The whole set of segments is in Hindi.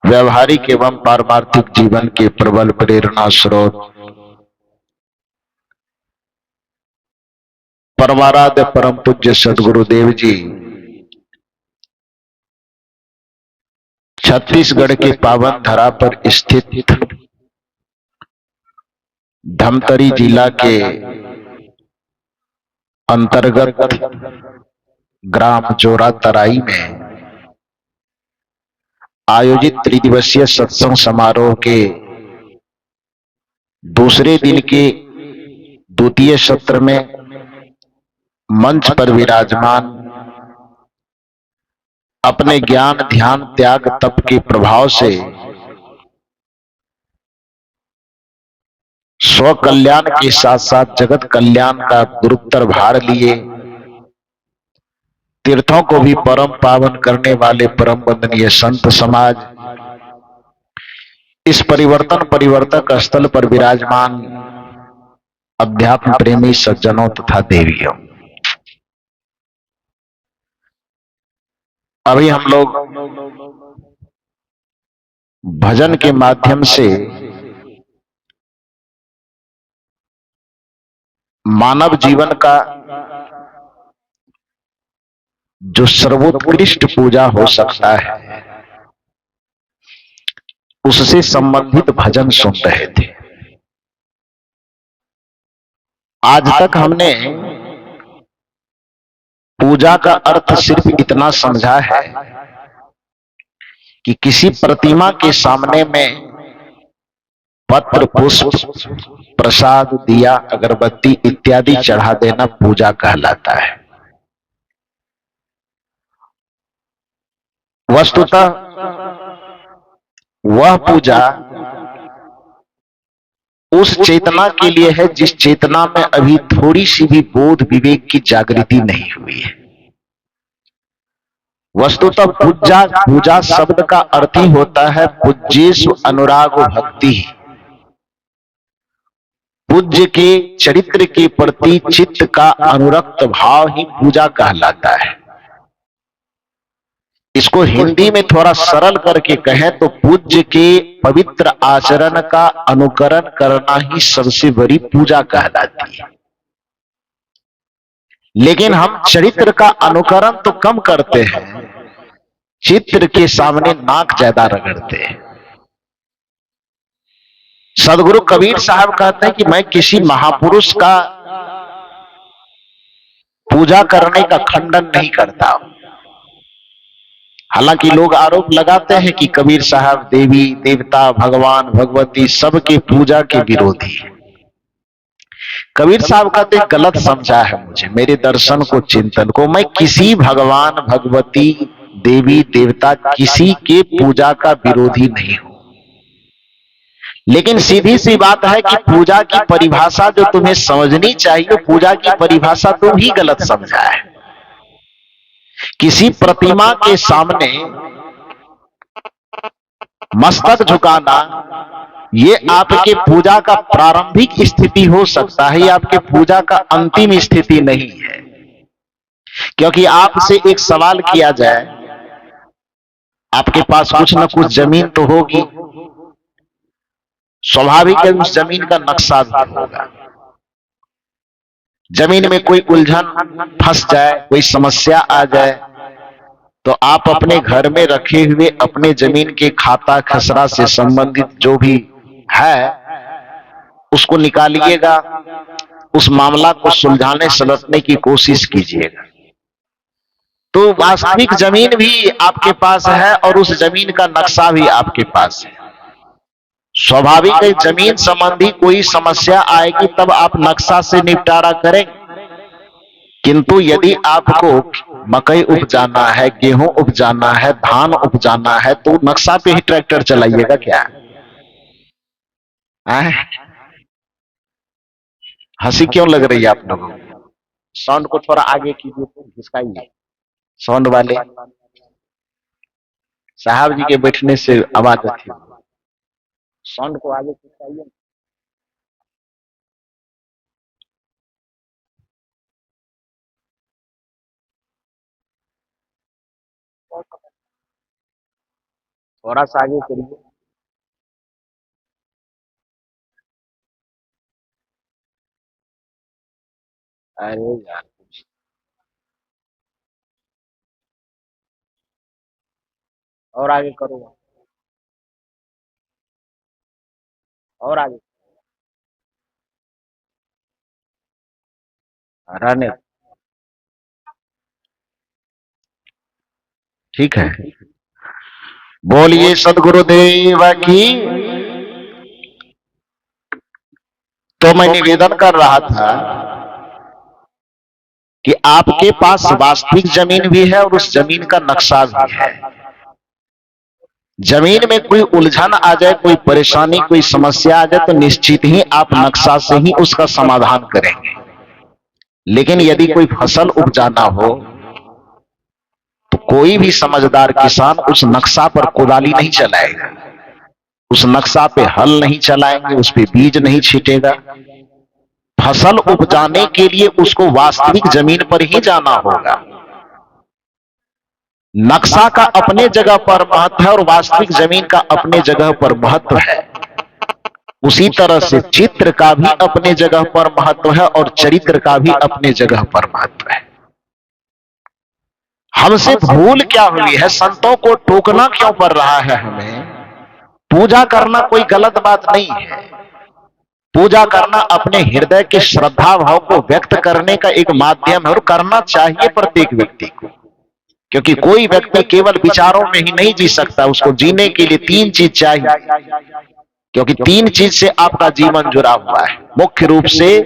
व्यवहारिक एवं पारमार्थिक जीवन के प्रबल प्रेरणा स्रोत परमाराध्य परम पूज्य सदगुरुदेव जी छत्तीसगढ़ के पावन धरा पर स्थित धमतरी जिला के अंतर्गत ग्राम जोरा तराई में आयोजित त्रिदिवसीय सत्संग समारोह के दूसरे दिन के द्वितीय सत्र में मंच पर विराजमान अपने ज्ञान ध्यान त्याग तप के प्रभाव से स्व कल्याण के साथ साथ जगत कल्याण का गुरुतर भार लिए तीर्थों को भी परम पावन करने वाले परम वंदनीय संत समाज इस परिवर्तन परिवर्तक स्थल पर विराजमान अध्यात्म प्रेमी सज्जनों तथा देवियों, अभी हम लोग भजन के माध्यम से मानव जीवन का जो सर्वोत्कृष्ट पूजा हो सकता है उससे संबंधित भजन सुन रहे थे। आज तक हमने पूजा का अर्थ सिर्फ इतना समझा है कि किसी प्रतिमा के सामने में पत्र पुष्प प्रसाद दिया अगरबत्ती इत्यादि चढ़ा देना पूजा कहलाता है। वस्तुतः वह पूजा उस चेतना के लिए है जिस चेतना में अभी थोड़ी सी भी बोध विवेक की जागृति नहीं हुई है। वस्तुतः पूजा पूजा शब्द का अर्थ ही होता है पूज्येषु अनुराग भक्ति। पूज्य के चरित्र के प्रति चित्त का अनुरक्त भाव ही पूजा कहलाता है। इसको हिंदी में थोड़ा सरल करके कहें तो पूज्य के पवित्र आचरण का अनुकरण करना ही सबसे बड़ी पूजा कहलाती है। लेकिन हम चरित्र का अनुकरण तो कम करते हैं, चित्र के सामने नाक ज्यादा रगड़ते हैं। सदगुरु कबीर साहब कहते हैं कि मैं किसी महापुरुष का पूजा करने का खंडन नहीं करता हूं। हालांकि लोग आरोप लगाते हैं कि कबीर साहब देवी देवता भगवान भगवती सबके पूजा के विरोधी है। कबीर साहब कहते गलत समझा है मुझे, मेरे दर्शन को चिंतन को, मैं किसी भगवान भगवती देवी देवता किसी के पूजा का विरोधी नहीं हूं। लेकिन सीधी सी बात है कि पूजा की परिभाषा जो तुम्हें समझनी चाहिए, पूजा की परिभाषा तुम ही गलत समझा है। किसी प्रतिमा के सामने मस्तक झुकाना ये आपके पूजा का प्रारंभिक स्थिति हो सकता है, ये आपके पूजा का अंतिम स्थिति नहीं है। क्योंकि आपसे एक सवाल किया जाए, आपके पास कुछ न कुछ जमीन तो होगी, स्वाभाविक है उस जमीन का नक्शा भी होगा। जमीन में कोई उलझन फंस जाए, कोई समस्या आ जाए तो आप अपने घर में रखे हुए अपने जमीन के खाता खसरा से संबंधित जो भी है उसको निकालिएगा, उस मामला को सुलझाने सलटने की कोशिश कीजिएगा। तो वास्तविक जमीन भी आपके पास है और उस जमीन का नक्शा भी आपके पास है। स्वाभाविक है जमीन संबंधी कोई समस्या आएगी तब आप नक्शा से निपटारा करें। किंतु यदि आपको मकई उपजाना है, गेहूं उपजाना है, धान उपजाना है तो नक्शा पे ही ट्रैक्टर चलाइएगा क्या? हंसी क्यों लग रही है आप लोगों को? साउंड को थोड़ा आगे कीजिए, तो घिसकाइए साउंड वाले साहब जी के बैठने से आवाज आती है। साउंड को आगे खिसकाइए। थोड़ा सा आगे करिए। अरे यार, और आगे करो, और आगे। रहने, ठीक है। बोलिए सदगुरुदेव की। तो मैं निवेदन कर रहा था कि आपके पास वास्तविक जमीन भी है और उस जमीन का नक्शा भी है। जमीन में कोई उलझन आ जाए, कोई परेशानी, कोई समस्या आ जाए, तो निश्चित ही आप नक्शा से ही उसका समाधान करेंगे। लेकिन यदि कोई फसल उपजाना हो तो कोई भी समझदार किसान उस नक्शा पर कुदाली नहीं चलाएगा, उस नक्शा पे हल नहीं चलाएंगे, उस पे बीज नहीं छीटेगा। फसल उपजाने के लिए उसको वास्तविक जमीन पर ही जाना होगा। नक्शा का अपने जगह पर महत्व है और वास्तविक जमीन का अपने जगह पर महत्व है। उसी तरह से चित्र का भी अपने जगह पर महत्व है और चरित्र का भी अपने जगह पर महत्व है। हमसे भूल क्या हुई है? संतों को टोकना क्यों पड़ रहा है हमें? पूजा करना कोई गलत बात नहीं है। पूजा करना अपने हृदय के श्रद्धा भाव को व्यक्त करने का एक माध्यम है और करना चाहिए प्रत्येक व्यक्ति को। क्योंकि कोई व्यक्ति केवल विचारों में ही नहीं जी सकता, उसको जीने के लिए तीन चीज चाहिए। क्योंकि तीन चीज से आपका जीवन जुड़ा हुआ है। मुख्य रूप से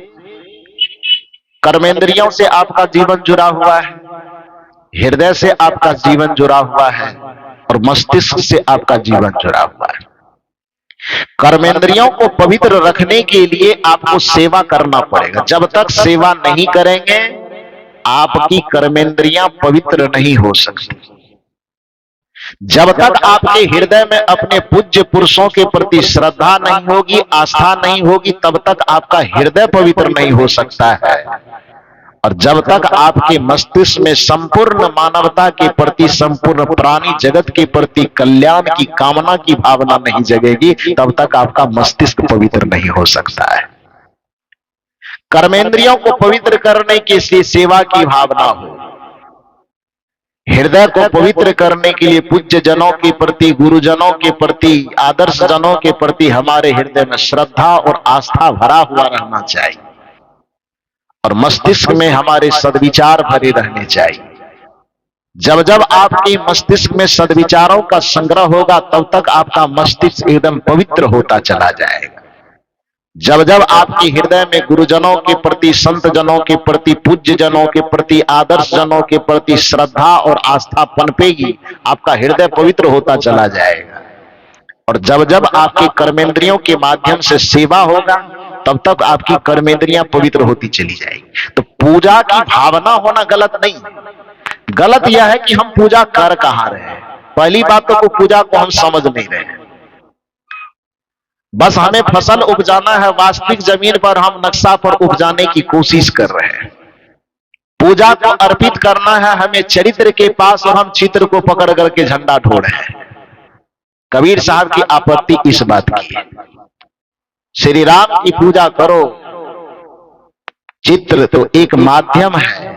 कर्मेंद्रियों से आपका जीवन जुड़ा हुआ है, हृदय से आपका जीवन जुड़ा हुआ है और मस्तिष्क से आपका जीवन जुड़ा हुआ है। कर्मेंद्रियों को पवित्र रखने के लिए आपको सेवा करना पड़ेगा। जब तक सेवा नहीं करेंगे आपकी कर्मेंद्रियां पवित्र नहीं हो सकती। जब तक आपके हृदय में अपने पूज्य पुरुषों के प्रति श्रद्धा नहीं होगी, आस्था नहीं होगी, तब तक आपका हृदय पवित्र नहीं हो सकता है। और जब तक आपके मस्तिष्क में संपूर्ण मानवता के प्रति, संपूर्ण प्राणी जगत के प्रति कल्याण की कामना की भावना नहीं जगेगी, तब तक आपका मस्तिष्क पवित्र नहीं हो सकता है। कर्मेंद्रियों को पवित्र करने के लिए सेवा की भावना हो, हृदय को पवित्र करने के लिए पूज्य जनों के प्रति, गुरुजनों के प्रति, आदर्श जनों के प्रति हमारे हृदय में श्रद्धा और आस्था भरा हुआ रहना चाहिए और मस्तिष्क में हमारे सद्विचार भरे रहने चाहिए। जब जब आपके मस्तिष्क में सद्विचारों का संग्रह होगा तब तक आपका मस्तिष्क एकदम पवित्र होता चला जाएगा। जब जब आपके हृदय में गुरुजनों के प्रति, संत जनों के प्रति, पूज्य जनों के प्रति, आदर्श जनों के प्रति श्रद्धा और आस्था पनपेगी, आपका हृदय पवित्र होता चला जाएगा। और जब जब आपके कर्मेंद्रियों के माध्यम से सेवा होगा तब तक आपकी कर्मेंद्रियां पवित्र होती चली जाएगी। तो पूजा की भावना होना गलत नहीं, गलत यह है कि हम पूजा कर कहां रहे हैं। पहली बात तो पूजा को हम समझ नहीं रहे हैं, बस हमें फसल उपजाना है, वास्तविक जमीन पर हम नक्शा पर उपजाने की कोशिश कर रहे हैं। पूजा को अर्पित करना है हमें चरित्र के पास और हम चित्र को पकड़ करके झंडा ढो रहे हैं। कबीर साहब की आपत्ति इस बात की है, श्री राम की पूजा करो, चित्र तो एक माध्यम है,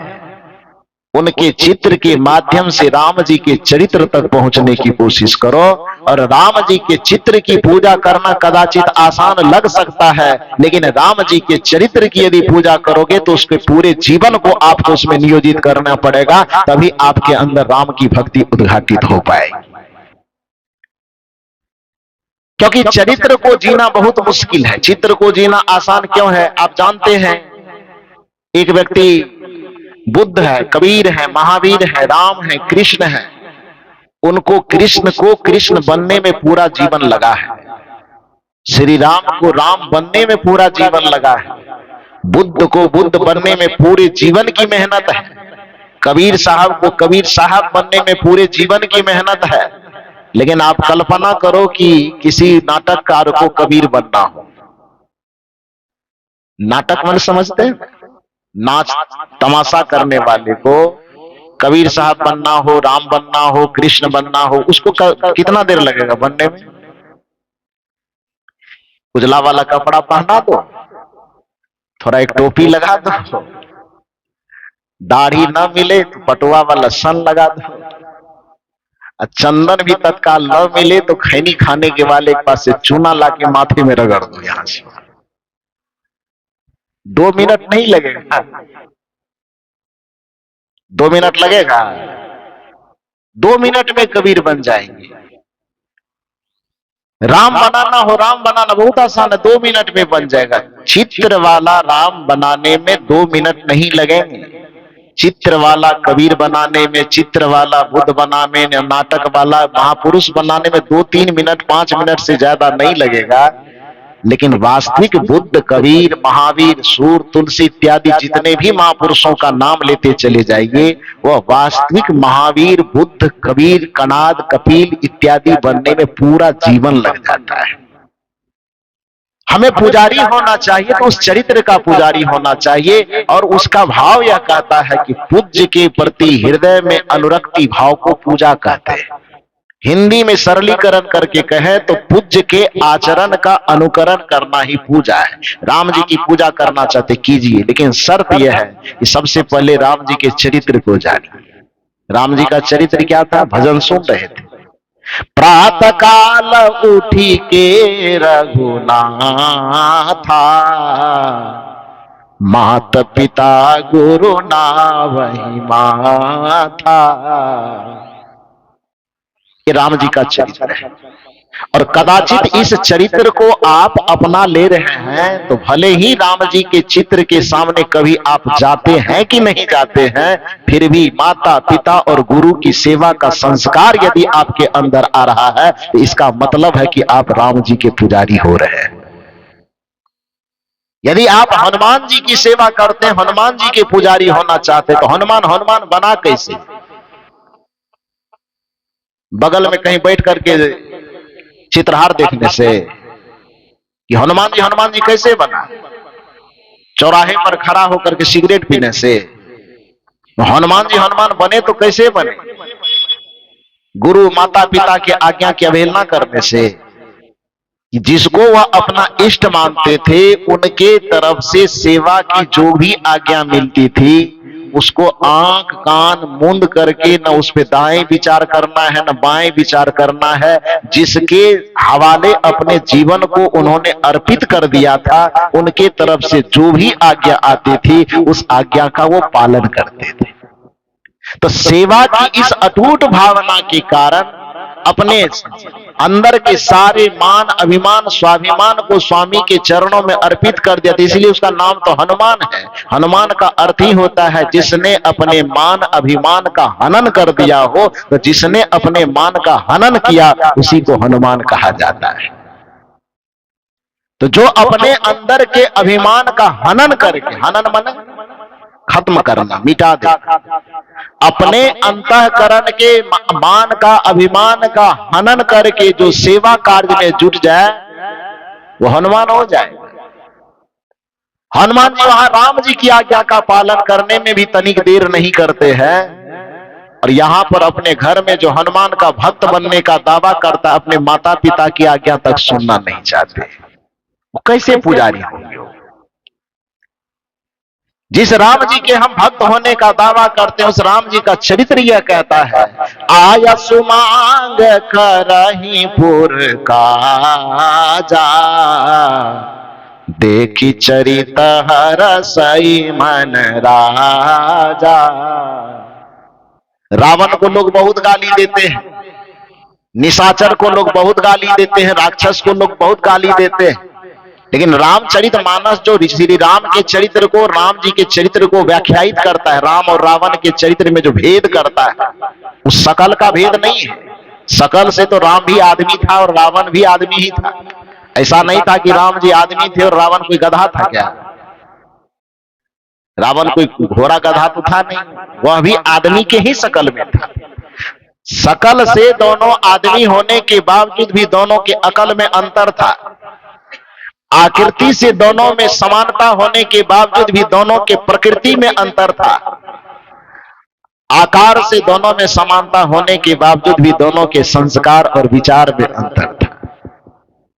उनके चित्र के माध्यम से राम जी के चरित्र तक पहुंचने की कोशिश करो। और राम जी के चित्र की पूजा करना कदाचित आसान लग सकता है, लेकिन राम जी के चरित्र की यदि पूजा करोगे तो उसके पूरे जीवन को आपको उसमें नियोजित करना पड़ेगा, तभी आपके अंदर राम की भक्ति उद्घाटित हो पाएगी। क्योंकि चरित्र को जीना बहुत मुश्किल है। चित्र को जीना आसान क्यों है? आप जानते हैं, एक व्यक्ति बुद्ध है, कबीर है, महावीर है, राम है, कृष्ण है, उनको कृष्ण को कृष्ण बनने में पूरा जीवन लगा है, श्री राम को राम बनने में पूरा जीवन लगा है, बुद्ध को बुद्ध बनने में पूरे जीवन की मेहनत है, कबीर साहब को कबीर साहब बनने में पूरे जीवन की मेहनत है। लेकिन आप कल्पना करो कि किसी नाटककार को कबीर बनना हो। नाटक मन समझते हैं? नाच तमाशा करने वाले को कबीर साहब बनना हो, राम बनना हो, कृष्ण बनना हो, उसको कितना देर लगेगा बनने में? उजला वाला कपड़ा पहना दो, थोड़ा एक टोपी लगा दो, दाढ़ी ना मिले तो पटुआ वाला सन लगा दो, चंदन भी तत्काल न मिले तो खैनी खाने के वाले के पास से चूना लाके माथे में रगड़ दो। यहां से 2 मिनट नहीं लगेगा। 2 मिनट लगेगा? 2 मिनट में कबीर बन जाएंगे। राम बनाना हो, राम बनाना बहुत आसान है, 2 मिनट में बन जाएगा। चित्र वाला राम बनाने में 2 मिनट नहीं लगेंगे। चित्र वाला कबीर बनाने में, चित्र वाला बुद्ध बनाने में, नाटक वाला महापुरुष बनाने में 2-3 मिनट 5 मिनट से ज्यादा नहीं लगेगा। लेकिन वास्तविक बुद्ध, कबीर, महावीर, सूर, तुलसी इत्यादि जितने भी महापुरुषों का नाम लेते चले जाइए, वह वास्तविक महावीर, बुद्ध, कबीर, कणाद, कपिल इत्यादि बनने में पूरा जीवन लग जाता है। हमें पुजारी होना चाहिए तो उस चरित्र का पुजारी होना चाहिए, और उसका भाव यह कहता है कि पूज्य के प्रति हृदय में अनुरक्ति भाव को पूजा कहते हैं। हिंदी में सरलीकरण करके कहे तो पूज्य के आचरण का अनुकरण करना ही पूजा है। राम जी की पूजा करना चाहते कीजिए, लेकिन शर्त यह है कि सबसे पहले राम जी के चरित्र को जानिए। राम जी का चरित्र क्या था? भजन सुन रहे थे। प्रातः काल उठी के रघुनाथा, मात पिता गुरु ना वही माथा। ये राम जी का चरित्र है, और कदाचित इस चरित्र को आप अपना ले रहे हैं तो भले ही राम जी के चित्र के सामने कभी आप जाते हैं कि नहीं जाते हैं, फिर भी माता पिता और गुरु की सेवा का संस्कार यदि आपके अंदर आ रहा है तो इसका मतलब है कि आप राम जी के पुजारी हो रहे हैं। यदि आप हनुमान जी की सेवा करते हैं, हनुमान जी के पुजारी होना चाहते तो हनुमान हनुमान बना कैसे? बगल में कहीं बैठ करके चित्रहार देखने से कि हनुमान जी कैसे बना? चौराहे पर खड़ा होकर के सिगरेट पीने से हनुमान जी हनुमान बने तो कैसे बने? गुरु माता पिता के आज्ञा की अवहेलना करने से। जिसको वह अपना इष्ट मानते थे उनके तरफ से सेवा की जो भी आज्ञा मिलती थी उसको आंख कान मूंद करके न उस पे दाएं विचार करना है न बाएं विचार करना है। जिसके हवाले अपने जीवन को उन्होंने अर्पित कर दिया था उनके तरफ से जो भी आज्ञा आती थी उस आज्ञा का वो पालन करते थे। तो सेवा की इस अटूट भावना के कारण अपने अंदर के सारे मान अभिमान स्वाभिमान को स्वामी के चरणों में अर्पित कर दिया था, इसलिए उसका नाम तो हनुमान है। हनुमान का अर्थ ही होता है जिसने अपने मान अभिमान का हनन कर दिया हो, तो जिसने अपने मान का हनन किया उसी को हनुमान कहा जाता है। तो जो अपने अंदर के अभिमान का हनन करके, हनन माने खत्म करना, मिटा दे, अपने अंतःकरण के मान का अभिमान का हनन करके जो सेवा कार्य में जुट जाए वो हनुमान हो जाए। हनुमान जी वहां राम जी की आज्ञा का पालन करने में भी तनिक देर नहीं करते हैं, और यहां पर अपने घर में जो हनुमान का भक्त बनने का दावा करता अपने माता पिता की आज्ञा तक सुनना नहीं चाहते, वो कैसे पुजारी होंगे? जिस राम जी के हम भक्त होने का दावा करते हैं उस राम जी का चरित्र यह कहता है, आया सुमांग करही पुर काजा, देखी चरित हरसई मन राजा। रावण को लोग बहुत गाली देते हैं, निशाचर को लोग बहुत गाली देते हैं, राक्षस को लोग बहुत गाली देते हैं, लेकिन रामचरित मानस जो श्री राम के चरित्र को, राम जी के चरित्र को व्याख्यायित करता है, राम और रावण के चरित्र में जो भेद करता है उस सकल का भेद नहीं है। सकल से तो राम भी आदमी था और रावण भी आदमी ही था। ऐसा नहीं था कि राम जी आदमी थे और रावण कोई गधा था। क्या रावण कोई घोड़ा गधा तो था नहीं, वह भी आदमी के ही सकल में था। सकल से दोनों आदमी होने के बावजूद भी दोनों के अकल में अंतर था। आकृति से दोनों में समानता होने के बावजूद भी दोनों के प्रकृति में अंतर था। आकार से दोनों में समानता होने के बावजूद भी दोनों के संस्कार और विचार में अंतर था।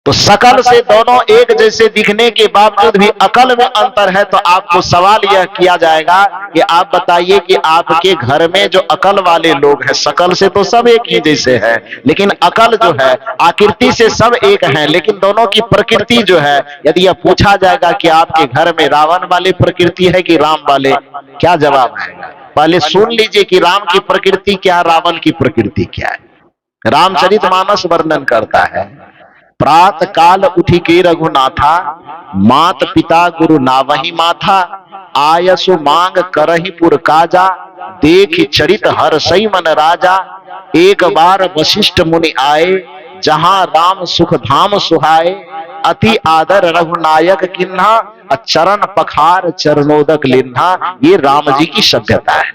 तो शकल से दोनों एक जैसे दिखने के बावजूद भी अकल में अंतर है। तो आपको सवाल यह किया जाएगा कि आप बताइए कि आपके घर में जो अकल वाले लोग हैं, शकल से तो सब एक ही जैसे है, लेकिन अकल जो है, आकृति से सब एक है, लेकिन दोनों की प्रकृति जो है, यदि यह पूछा जाएगा कि आपके घर में रावण वाली प्रकृति है कि राम वाले, क्या जवाब आएगा? पहले सुन लीजिए कि राम की प्रकृति क्या, रावण की प्रकृति क्या है। रामचरितमानस वर्णन करता है, प्रात काल उठी के रघुनाथा, मात पिता गुरु नावही माथा, आयसु मांग करही पुर काजा, देख चरित हर सई मन राजा, एक बार वशिष्ठ मुनि आए, जहां राम सुख धाम सुहाए, अति आदर रघुनायक किन्हा, चरण पखार चरणोदक लिन्हा। ये राम जी की सभ्यता है,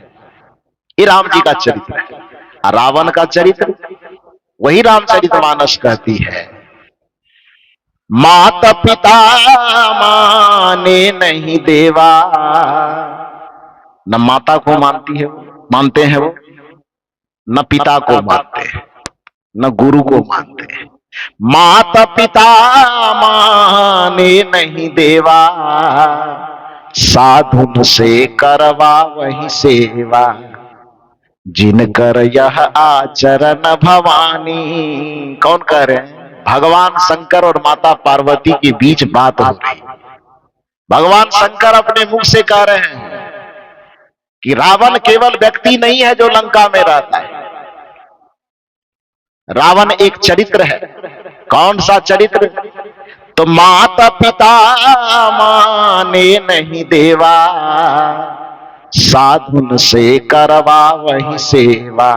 ये राम जी का चरित्र है। रावण का चरित्र वही रामचरितमानस कहती है, माता पिता माने नहीं देवा। न माता को मानती है वो, मानते हैं वो, न पिता को मानते हैं, न गुरु को मानते हैं। माता पिता माने नहीं देवा, साधुन से करवा वही सेवा, जिनकर यह आचरण भवानी। कौन कह रहे हैं? भगवान शंकर और माता पार्वती के बीच बात हो रही। भगवान शंकर अपने मुख से कह रहे हैं कि रावण केवल व्यक्ति नहीं है जो लंका में रहता है, रावण एक चरित्र है। कौन सा चरित्र? तो माता पिता माने नहीं देवा, साधुन से करवा वही सेवा,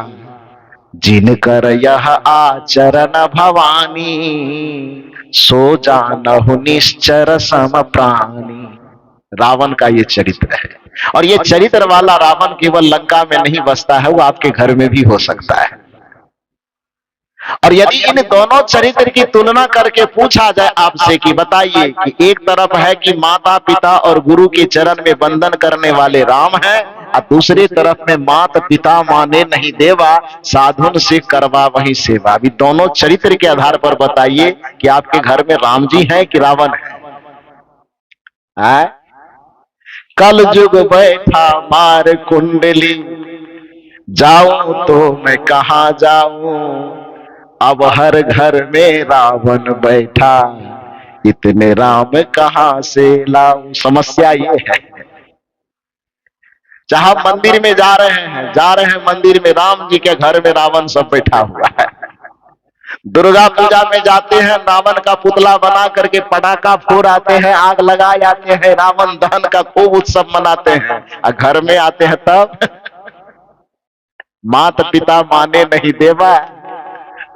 जिनकर यह आचरण भवानी, सो जानहु निश्चर सम प्राणी। रावण का ये चरित्र है, और ये चरित्र वाला रावण केवल लंका में नहीं बसता है, वो आपके घर में भी हो सकता है। और यदि इन दोनों चरित्र की तुलना करके पूछा जाए आपसे कि बताइए कि एक तरफ है कि माता पिता और गुरु के चरण में वंदन करने वाले राम हैं, और दूसरी तरफ में माता पिता माने नहीं देवा, साधुन से करवा वही सेवा। अभी दोनों चरित्र के आधार पर बताइए कि आपके घर में राम जी हैं कि रावण है? कल युग बैठा मार कुंडली, जाऊं तो मैं कहां जाऊं, अब हर घर में रावण बैठा, इतने राम कहां से लाऊं। समस्या ये है, जहां मंदिर में जा रहे हैं मंदिर में, राम जी के घर में रावण सब बैठा हुआ है। दुर्गा पूजा में जाते हैं, रावण का पुतला बना करके पटाखा फोड़ आते हैं, आग लगा जाते हैं, रावण दहन का खूब उत्सव मनाते हैं। और घर में आते हैं तब माता पिता माने नहीं देवा,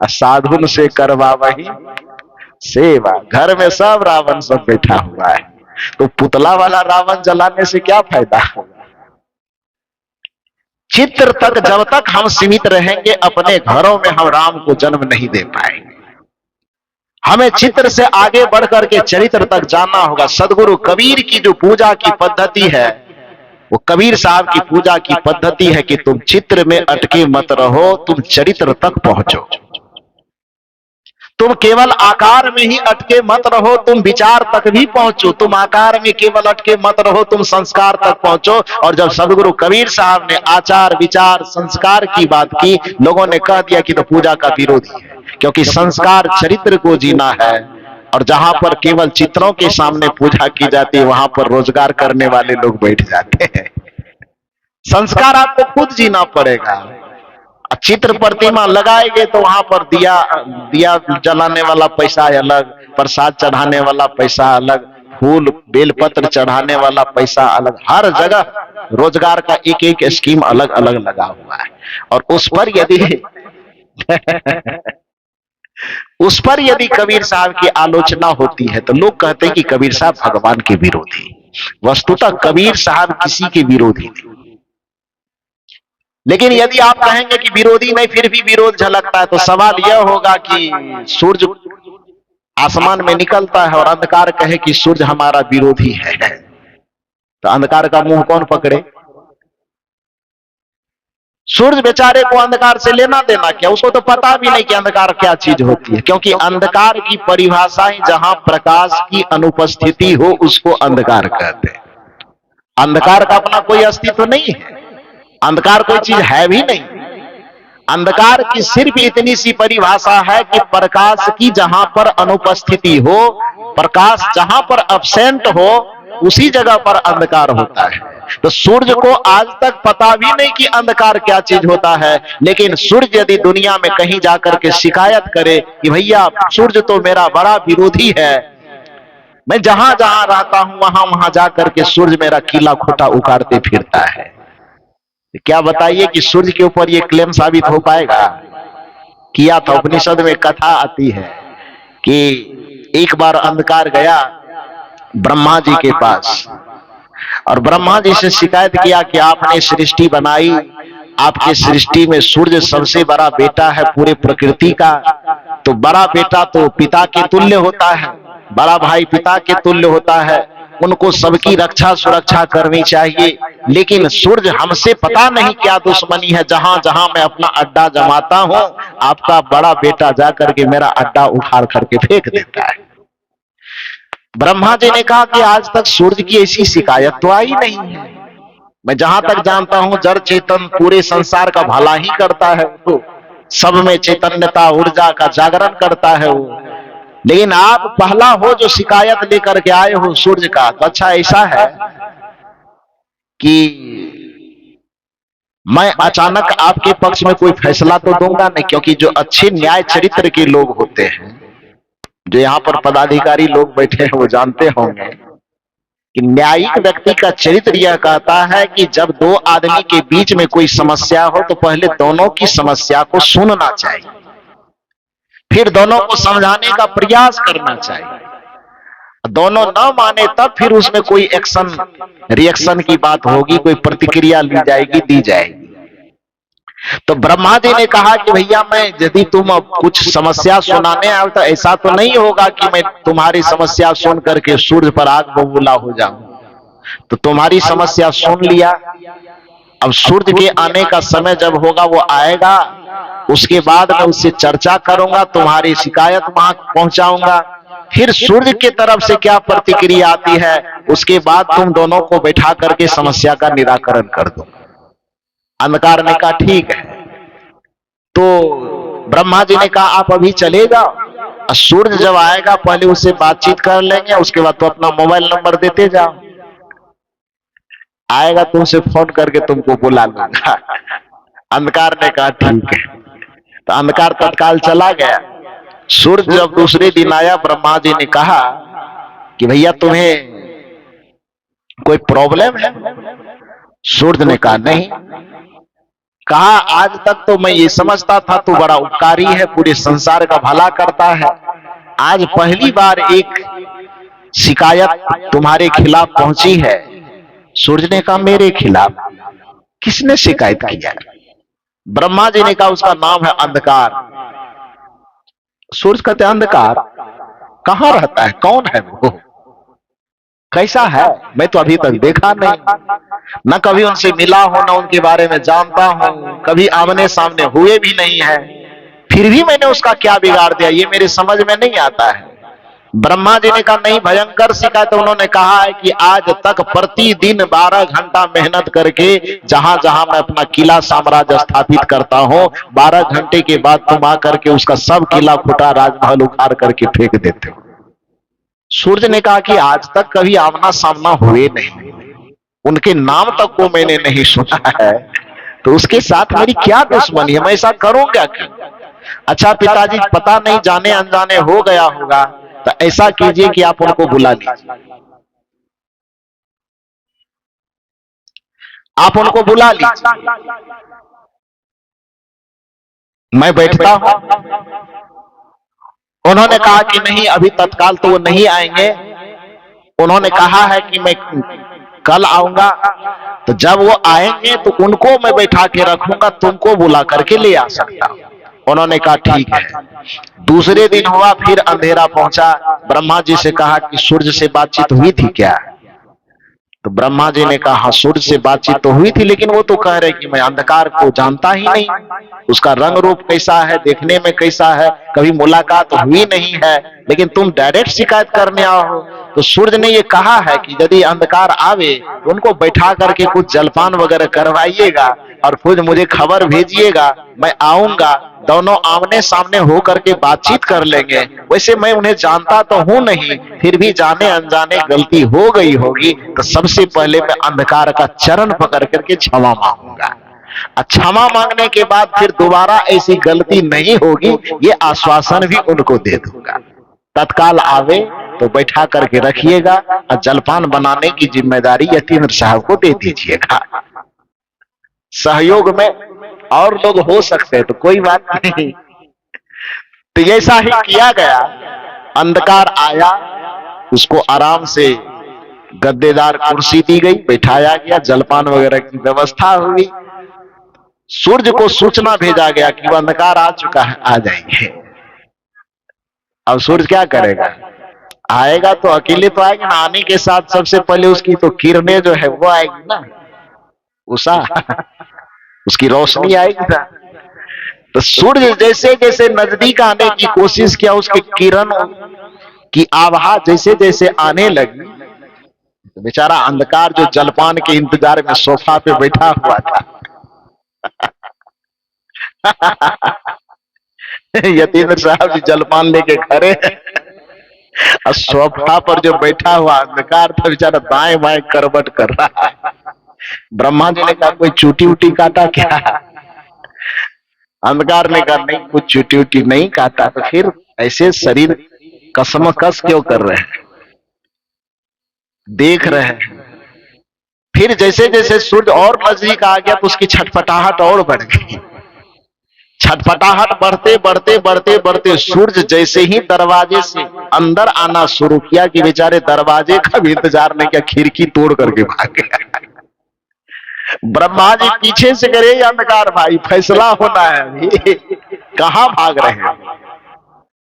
साधुन से करवा वही सेवा। घर में सब रावण सब बैठा हुआ है, तो पुतला वाला रावण जलाने से क्या फायदा? चित्र तक जब तक हम सीमित रहेंगे अपने घरों में, हम राम को जन्म नहीं दे पाएंगे। हमें चित्र से आगे बढ़कर के चरित्र तक जाना होगा। सदगुरु कबीर की जो पूजा की पद्धति है, वो कबीर साहब की पूजा की पद्धति है कि तुम चित्र में अटके मत रहो, तुम चरित्र तक पहुंचो। तुम केवल आकार में ही अटके मत रहो, तुम विचार तक भी पहुंचो। तुम आकार में केवल अटके मत रहो, तुम संस्कार तक पहुंचो। और जब सदगुरु कबीर साहब ने आचार विचार संस्कार की बात की, लोगों ने कह दिया कि तो पूजा का विरोधी है, क्योंकि संस्कार चरित्र को जीना है। और जहां पर केवल चित्रों के सामने पूजा की जाती है, वहां पर रोजगार करने वाले लोग बैठ जाते हैं। संस्कार आपको खुद जीना पड़ेगा। चित्र प्रतिमा लगाएंगे तो वहां पर दिया जलाने वाला पैसा अलग, प्रसाद चढ़ाने वाला पैसा अलग, फूल बेलपत्र चढ़ाने वाला पैसा अलग। हर जगह रोजगार का एक एक स्कीम अलग अलग लगा हुआ है। और उस पर यदि कबीर साहब की आलोचना होती है तो लोग कहते हैं कि कबीर साहब भगवान के विरोधी। वस्तुतः कबीर साहब किसी के विरोधी नहीं, लेकिन यदि आप कहेंगे कि विरोधी नहीं, फिर भी विरोध झलकता है, तो सवाल यह होगा कि सूर्य आसमान में निकलता है और अंधकार कहे कि सूर्य हमारा विरोधी है, तो अंधकार का मुंह कौन पकड़े? सूर्य बेचारे को अंधकार से लेना देना क्या, उसको तो पता भी नहीं कि अंधकार क्या चीज होती है, क्योंकि अंधकार की परिभाषाएं जहां प्रकाश की अनुपस्थिति हो उसको अंधकार कहते हैं। अंधकार का अपना कोई अस्तित्व नहीं है, अंधकार कोई चीज है भी नहीं। अंधकार की सिर्फ इतनी सी परिभाषा है कि प्रकाश की जहां पर अनुपस्थिति हो, प्रकाश जहां पर अब्सेंट हो, उसी जगह पर अंधकार होता है। तो सूर्य को आज तक पता भी नहीं कि अंधकार क्या चीज होता है, लेकिन सूर्य यदि दुनिया में कहीं जाकर के शिकायत करे कि भैया सूर्य तो मेरा बड़ा विरोधी है, मैं जहां जहां रहता हूं वहां वहां जाकर के सूर्य मेरा किला खोटा उखाड़ते फिरता है, क्या बताइए कि सूर्य के ऊपर यह क्लेम साबित हो पाएगा? किया था। उपनिषद में कथा आती है कि एक बार अंधकार गया ब्रह्मा जी के पास और ब्रह्मा जी से शिकायत किया कि आपने सृष्टि बनाई, आपके सृष्टि में सूर्य सबसे बड़ा बेटा है पूरे प्रकृति का, तो बड़ा बेटा तो पिता के तुल्य होता है, बड़ा भाई पिता के तुल्य होता है, उनको सबकी रक्षा सुरक्षा करनी चाहिए, लेकिन सूर्य हमसे पता नहीं क्या दुश्मनी है, जहां जहां मैं अपना अड्डा जमाता हूं आपका बड़ा बेटा जाकर के मेरा अड्डा उखाड़ करके फेंक देता है। ब्रह्मा जी ने कहा कि आज तक सूर्य की ऐसी शिकायत तो आई नहीं है, मैं जहां तक जानता हूं जड़ चेतन पूरे संसार का भला ही करता है, वो सब में चैतन्यता ऊर्जा का जागरण करता है वो, लेकिन आप पहला हो जो शिकायत लेकर के आए हो सूर्य का। तो अच्छा ऐसा है कि मैं अचानक आपके पक्ष में कोई फैसला तो दूंगा नहीं, क्योंकि जो अच्छे न्याय चरित्र के लोग होते हैं, जो यहाँ पर पदाधिकारी लोग बैठे हैं वो जानते होंगे कि न्यायिक व्यक्ति का चरित्र यह कहता है कि जब दो आदमी के बीच में कोई समस्या हो तो पहले दोनों की समस्या को सुनना चाहिए, फिर दोनों को समझाने का प्रयास करना चाहिए, दोनों न माने तब फिर उसमें कोई एक्शन रिएक्शन की बात होगी, कोई प्रतिक्रिया ली जाएगी, दी जाएगी। तो ब्रह्मा जी ने कहा कि भैया मैं यदि तुम अब कुछ समस्या सुनाने आओ तो ऐसा तो नहीं होगा कि मैं तुम्हारी समस्या सुन करके सूर्य पर आग बबूला हो जाऊं। तो तुम्हारी समस्या सुन लिया, अब सूर्य के आने का समय जब होगा वो आएगा, उसके बाद मैं उससे चर्चा करूंगा, तुम्हारी शिकायत वहां पहुंचाऊंगा, फिर सूर्य की तरफ से क्या प्रतिक्रिया आती है उसके बाद तुम दोनों को बैठा करके समस्या का निराकरण कर दो। अंधकार ने कहा ठीक है। तो ब्रह्मा जी ने कहा आप अभी चले जाओ, सूर्य जब आएगा पहले उससे बातचीत कर लेंगे, उसके बाद तो अपना मोबाइल नंबर देते जाओ, आएगा तुमसे फोन करके तुमको बुला लूंगा। अंधकार ने कहा ठीक है। तो अंधकार तत्काल चला गया। सूर्य जब दूसरे दिन आया, ब्रह्मा जी ने कहा कि भैया तुम्हें कोई प्रॉब्लम है? सूर्य ने कहा नहीं। कहा आज तक तो मैं ये समझता था तू बड़ा उपकारी है, पूरे संसार का भला करता है, आज पहली बार एक शिकायत तुम्हारे खिलाफ पहुंची है। सूर्य ने कहा मेरे खिलाफ? किसने शिकायत किया? ब्रह्मा जी ने कहा उसका नाम है अंधकार। सूर्य कहते अंधकार कहां रहता है, कौन है वो, कैसा है? मैं तो अभी तक देखा नहीं, न कभी उनसे मिला हो, न उनके बारे में जानता हूं, कभी आमने सामने हुए भी नहीं है, फिर भी मैंने उसका क्या बिगाड़ दिया ये मेरे समझ में नहीं आता है। ब्रह्मा जी ने कहा नहीं, भयंकर शिकायत। उन्होंने कहा है कि आज तक प्रतिदिन 12 घंटा मेहनत करके जहां जहां मैं अपना किला साम्राज्य स्थापित करता हूं, 12 घंटे के बाद तुम आकर के उसका सब किला खुटा राजमहल उखाड़ करके फेंक देते हो। सूर्य ने कहा कि आज तक कभी आमना सामना हुए नहीं, उनके नाम तक को मैंने नहीं सुना है, तो उसके साथ मेरी क्या दुश्मनी है, मैं ऐसा करूंगा क्या? अच्छा पिताजी पता नहीं जाने अनजाने हो गया होगा, तो ऐसा कीजिए कि आप उनको बुला लीजिए, आप उनको बुला लीजिए, मैं बैठता हूं। उन्होंने कहा कि नहीं अभी तत्काल तो वो नहीं आएंगे, उन्होंने कहा है कि मैं कल आऊंगा, तो जब वो आएंगे तो उनको मैं बैठा के रखूंगा, तुमको बुला करके ले आ सकता हूं। उन्होंने कहा ठीक है। दूसरे दिन हुआ, फिर अंधेरा पहुंचा। ब्रह्मा जी से कहा कि सूर्य से बातचीत हुई थी क्या? तो ब्रह्मा जी ने कहा हाँ, सूर्य से बातचीत तो हुई थी, लेकिन वो तो कह रहे कि मैं अंधकार को जानता ही नहीं, उसका रंग रूप कैसा है, देखने में कैसा है, कभी मुलाकात हुई नहीं है, लेकिन तुम डायरेक्ट शिकायत करने आओ हो। तो सूर्य ने ये कहा है कि यदि अंधकार आवे तो उनको बैठा करके कुछ जलपान वगैरह करवाइएगा और फिर मुझे खबर भेजिएगा, मैं आऊंगा, दोनों आमने सामने हो करके बातचीत कर लेंगे। वैसे मैं उन्हें जानता तो हूं नहीं, फिर भी जाने अनजाने गलती हो गई होगी, तो सबसे पहले मैं अंधकार का चरण पकड़ करके क्षमा मांगूंगा, और क्षमा मांगने के बाद फिर दोबारा ऐसी गलती नहीं होगी, ये आश्वासन भी उनको दे दूंगा। तत्काल आवे तो बैठा करके रखिएगा और जलपान बनाने की जिम्मेदारी यतीन्द्र साहब को दे दीजिएगा। सहयोग में और लोग हो सकते हैं तो कोई बात नहीं। तो ऐसा ही किया गया। अंधकार आया, उसको आराम से गद्देदार कुर्सी दी गई, बैठाया गया, जलपान वगैरह की व्यवस्था हुई। सूर्य को सूचना भेजा गया कि वह अंधकार आ चुका है, आ जाइए। अब सूर्य क्या करेगा? आएगा तो अकेले तो आएगा ना, आने के साथ सबसे पहले उसकी तो किरणें जो है वो आएगी ना, उषा उसकी रोशनी आएगी ना। तो सूर्य जैसे जैसे नजदीक आने की कोशिश किया, उसके किरण की आभा जैसे जैसे आने लगी, तो बेचारा अंधकार जो जलपान के इंतजार में सोफा पे बैठा हुआ था यतीन्द्र साहब जी जलपान लेके खड़े और सोफा पर जो बैठा हुआ अंधकार था, बेचारा दाएं बाएं करवट कर रहा है। ब्रह्मा जी ने कहा कोई चूटी उटी काटा क्या? अंधकार ने कहा नहीं, कुछ चूटी उटी नहीं काटा। तो फिर ऐसे शरीर कसमकस क्यों कर रहे हैं? देख रहे हैं। फिर जैसे जैसे सूर्य और नजदीक आ गया तो उसकी छटपटाहट और बढ़ गई। छटपटाहट बढ़ते बढ़ते बढ़ते बढ़ते सूर्य जैसे ही दरवाजे से अंदर आना शुरू किया कि बेचारे दरवाजे का भी इंतजार नहीं किया, खिड़की तोड़ करके भाग गया। ब्रह्मा जी पीछे से करे, अंधकार भाई फैसला होना है अभी, कहां भाग रहे हैं?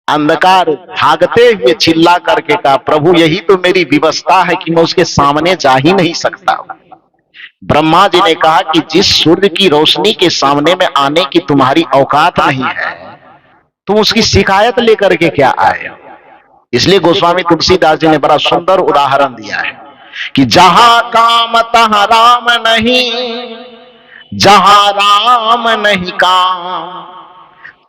अंधकार भागते हुए चिल्ला करके कहा प्रभु यही तो मेरी विवशता है कि मैं उसके सामने जा ही नहीं सकता। ब्रह्मा जी ने कहा कि जिस सूर्य की रोशनी के सामने में आने की तुम्हारी औकात नहीं है, तुम उसकी शिकायत लेकर के क्या आए हो? इसलिए गोस्वामी तुलसीदास जी ने बड़ा सुंदर उदाहरण दिया है कि जहां काम तहां राम नहीं, जहां राम नहीं काम,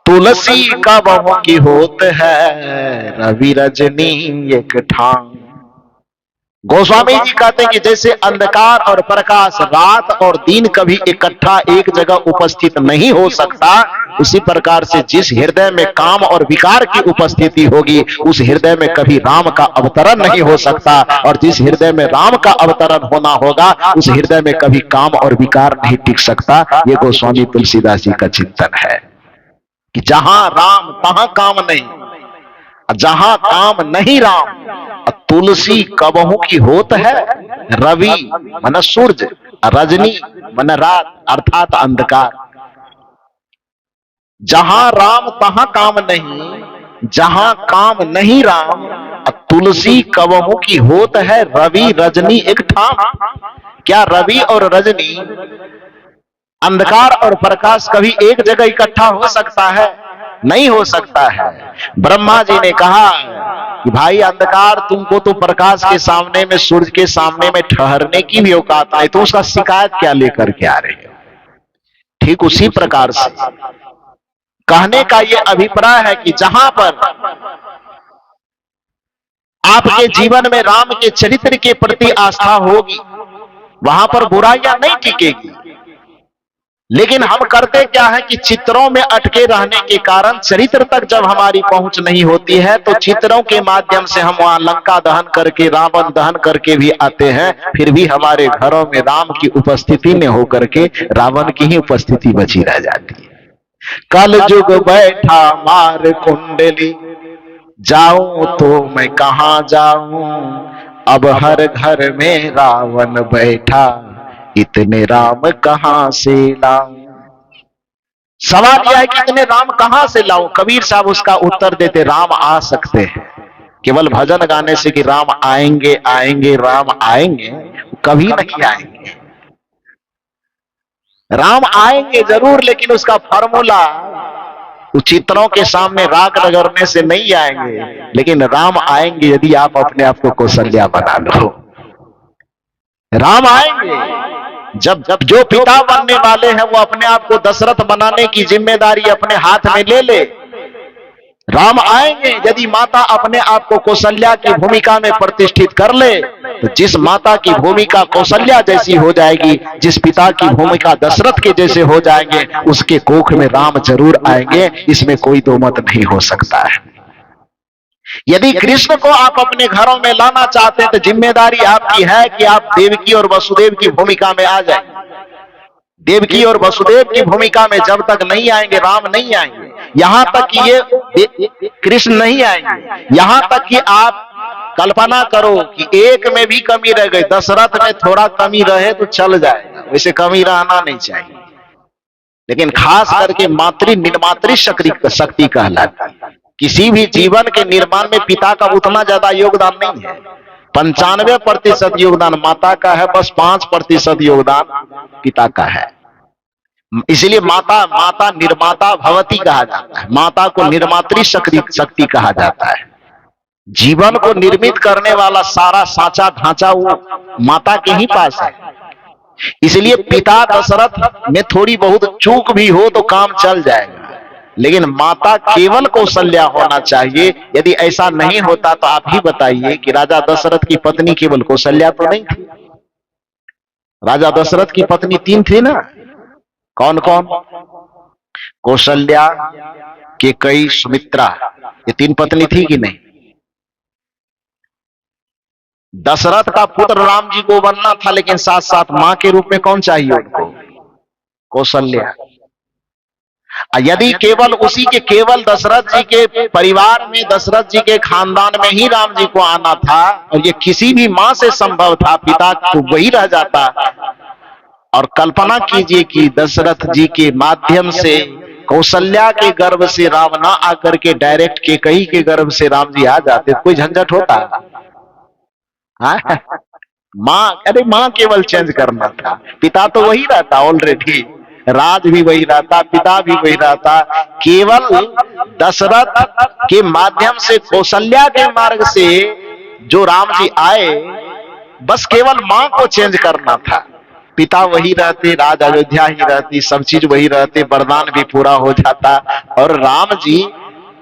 तुलसी का बहु की होत है, रवि रजनी एक ठाम। गोस्वामी जी कहते हैं कि जैसे अंधकार और प्रकाश, रात और दिन कभी इकट्ठा एक जगह उपस्थित नहीं हो सकता, उसी प्रकार से जिस हृदय में काम और विकार की उपस्थिति होगी, उस हृदय में कभी राम का अवतरण नहीं हो सकता, और जिस हृदय में राम का अवतरण होना होगा, उस हृदय में कभी काम और विकार नहीं टिक सकता। ये गोस्वामी तुलसीदास जी का चिंतन है कि जहां राम तहां काम नहीं, जहां काम नहीं राम, तुलसी कबहू की होत है, रवि मन सूरज, रजनी मन रात, अर्थात अंधकार। जहां राम तहां काम नहीं, जहां काम नहीं राम, तुलसी कबहू की होत है, रवि रजनी एक ठाम। क्या रवि और रजनी, अंधकार और प्रकाश कभी एक जगह इकट्ठा हो सकता है? नहीं हो सकता है। ब्रह्मा जी ने कहा कि भाई अंधकार, तुमको तो प्रकाश के सामने में, सूर्य के सामने में ठहरने की भी औकात नहीं, तो उसका शिकायत क्या लेकर के आ रहे हो? ठीक उसी प्रकार से कहने का यह अभिप्राय है कि जहां पर आपके जीवन में राम के चरित्र के प्रति आस्था होगी, वहां पर बुराइयां नहीं टिकेगी। लेकिन हम करते क्या है कि चित्रों में अटके रहने के कारण चरित्र तक जब हमारी पहुंच नहीं होती है, तो चित्रों के माध्यम से हम वहां लंका दहन करके, रावण दहन करके भी आते हैं, फिर भी हमारे घरों में राम की उपस्थिति में होकर के रावण की ही उपस्थिति बची रह जाती है। कल जुग बैठा मार कुंडली, जाऊं तो मैं कहां जाऊं, अब हर घर में रावण बैठा, इतने राम कहां से लाऊं। सवाल यह है कि इतने राम कहां से लाऊं? कबीर साहब उसका उत्तर देते, राम आ सकते हैं, केवल भजन गाने से कि राम आएंगे आएंगे राम आएंगे, कभी नहीं आएंगे। राम आएंगे जरूर, लेकिन उसका फॉर्मूला चित्रों के सामने राग रगड़ने से नहीं आएंगे, लेकिन राम आएंगे यदि आप अपने आप को कौशल्या बना लो। राम आएंगे जब जब जो पिता बनने वाले हैं वो अपने आप को दशरथ बनाने की जिम्मेदारी अपने हाथ में ले ले। राम आएंगे यदि माता अपने आप को कौशल्या की भूमिका में प्रतिष्ठित कर ले, तो जिस माता की भूमिका कौशल्या जैसी हो जाएगी, जिस पिता की भूमिका दशरथ के जैसे हो जाएंगे, उसके कोख में राम जरूर आएंगे, इसमें कोई दो मत नहीं हो सकता है। यदि कृष्ण को आप अपने घरों में लाना चाहते हैं तो जिम्मेदारी आपकी है कि आप देवकी और वसुदेव की भूमिका में आ जाएं। देवकी और वसुदेव की भूमिका में जब तक नहीं आएंगे, राम नहीं आएंगे। यहां तक कि ये कृष्ण नहीं आएंगे, यहां तक कि आप कल्पना करो कि एक में भी कमी रह गई, दशरथ में थोड़ा कमी रहे तो चल जाएगा, वैसे कमी रहना नहीं चाहिए। लेकिन खास करके मातृ निर्मातृ शक्ति कहलाती है। किसी भी जीवन के निर्माण में पिता का उतना ज्यादा योगदान नहीं है। 95% योगदान माता का है, बस 5% योगदान पिता का है। इसलिए माता निर्माता भवती कहा जाता है, माता को निर्मातृ शक्ति कहा जाता है। जीवन को निर्मित करने वाला सारा साचा ढांचा वो माता के ही पास है। इसलिए पिता दशरथ में थोड़ी बहुत चूक भी हो तो काम चल जाएगा, लेकिन माता केवल कौशल्या होना चाहिए। यदि ऐसा नहीं होता तो आप ही बताइए कि राजा दशरथ की पत्नी केवल कौशल्या तो नहीं थी। राजा दशरथ की पत्नी 3 थी ना, कौन कौन? कौशल्या, कैकेयी, सुमित्रा, ये 3 पत्नी थी कि नहीं? दशरथ का पुत्र राम जी को बनना था, लेकिन साथ साथ मां के रूप में कौन चाहिए उनको? कौशल्या। यदि केवल दशरथ जी के परिवार में, दशरथ जी के खानदान में ही राम जी को आना था और ये किसी भी मां से संभव था, पिता तो वही रह जाता। और कल्पना कीजिए कि दशरथ जी के माध्यम से कौशल्या के गर्भ से राम ना आकर के डायरेक्ट कैकेयी के गर्भ से राम जी आ जाते, कोई झंझट होता? मां केवल चेंज करना था, पिता तो वही रहता ऑलरेडी, राज भी वही रहता, पिता भी वही रहता। केवल दशरथ के माध्यम से कौशल्या के मार्ग से जो राम जी आए, बस केवल मां को चेंज करना था। पिता वही रहते, राज अयोध्या ही रहती, सब चीज वही रहते, वरदान भी पूरा हो जाता और राम जी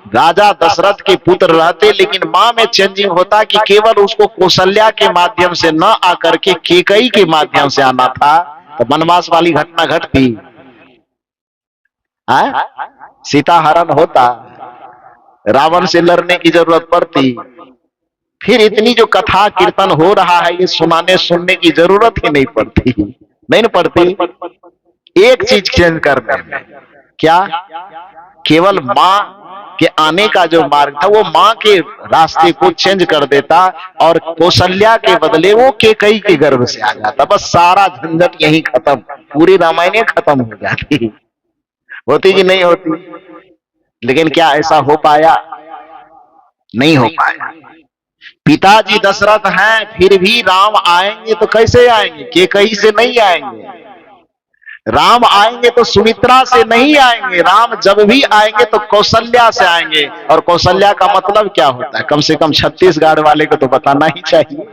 राजा दशरथ के पुत्र रहते। लेकिन मां में चेंजिंग होता कि केवल उसको कौशल्या के माध्यम से न आकर के कैकेयी के माध्यम से आना था, तो वनवास वाली घटना घटती, सीता हरण होता, रावण से लड़ने की जरूरत पड़ती, फिर इतनी जो कथा कीर्तन हो रहा है ये सुनने की जरूरत ही नहीं पड़ती, नहीं पड़ती। एक चीज चेंज करने में, क्या? केवल मां के आने का जो मार्ग था वो मां के रास्ते को चेंज कर देता और कौशल्या के बदले वो कैकेयी के गर्भ से आ जाता। बस सारा झंझट यही खत्म, पूरी रामायण खत्म हो जाती। होती कि नहीं होती? लेकिन क्या ऐसा हो पाया? नहीं हो पाया। पिताजी दशरथ हैं, फिर भी राम आएंगे तो कैसे आएंगे? कैकेयी से नहीं आएंगे। राम आएंगे तो सुमित्रा से नहीं आएंगे। राम जब भी आएंगे तो कौशल्या से आएंगे। और कौशल्या का मतलब क्या होता है? कम से कम छत्तीसगढ़ वाले को तो बताना ही चाहिए,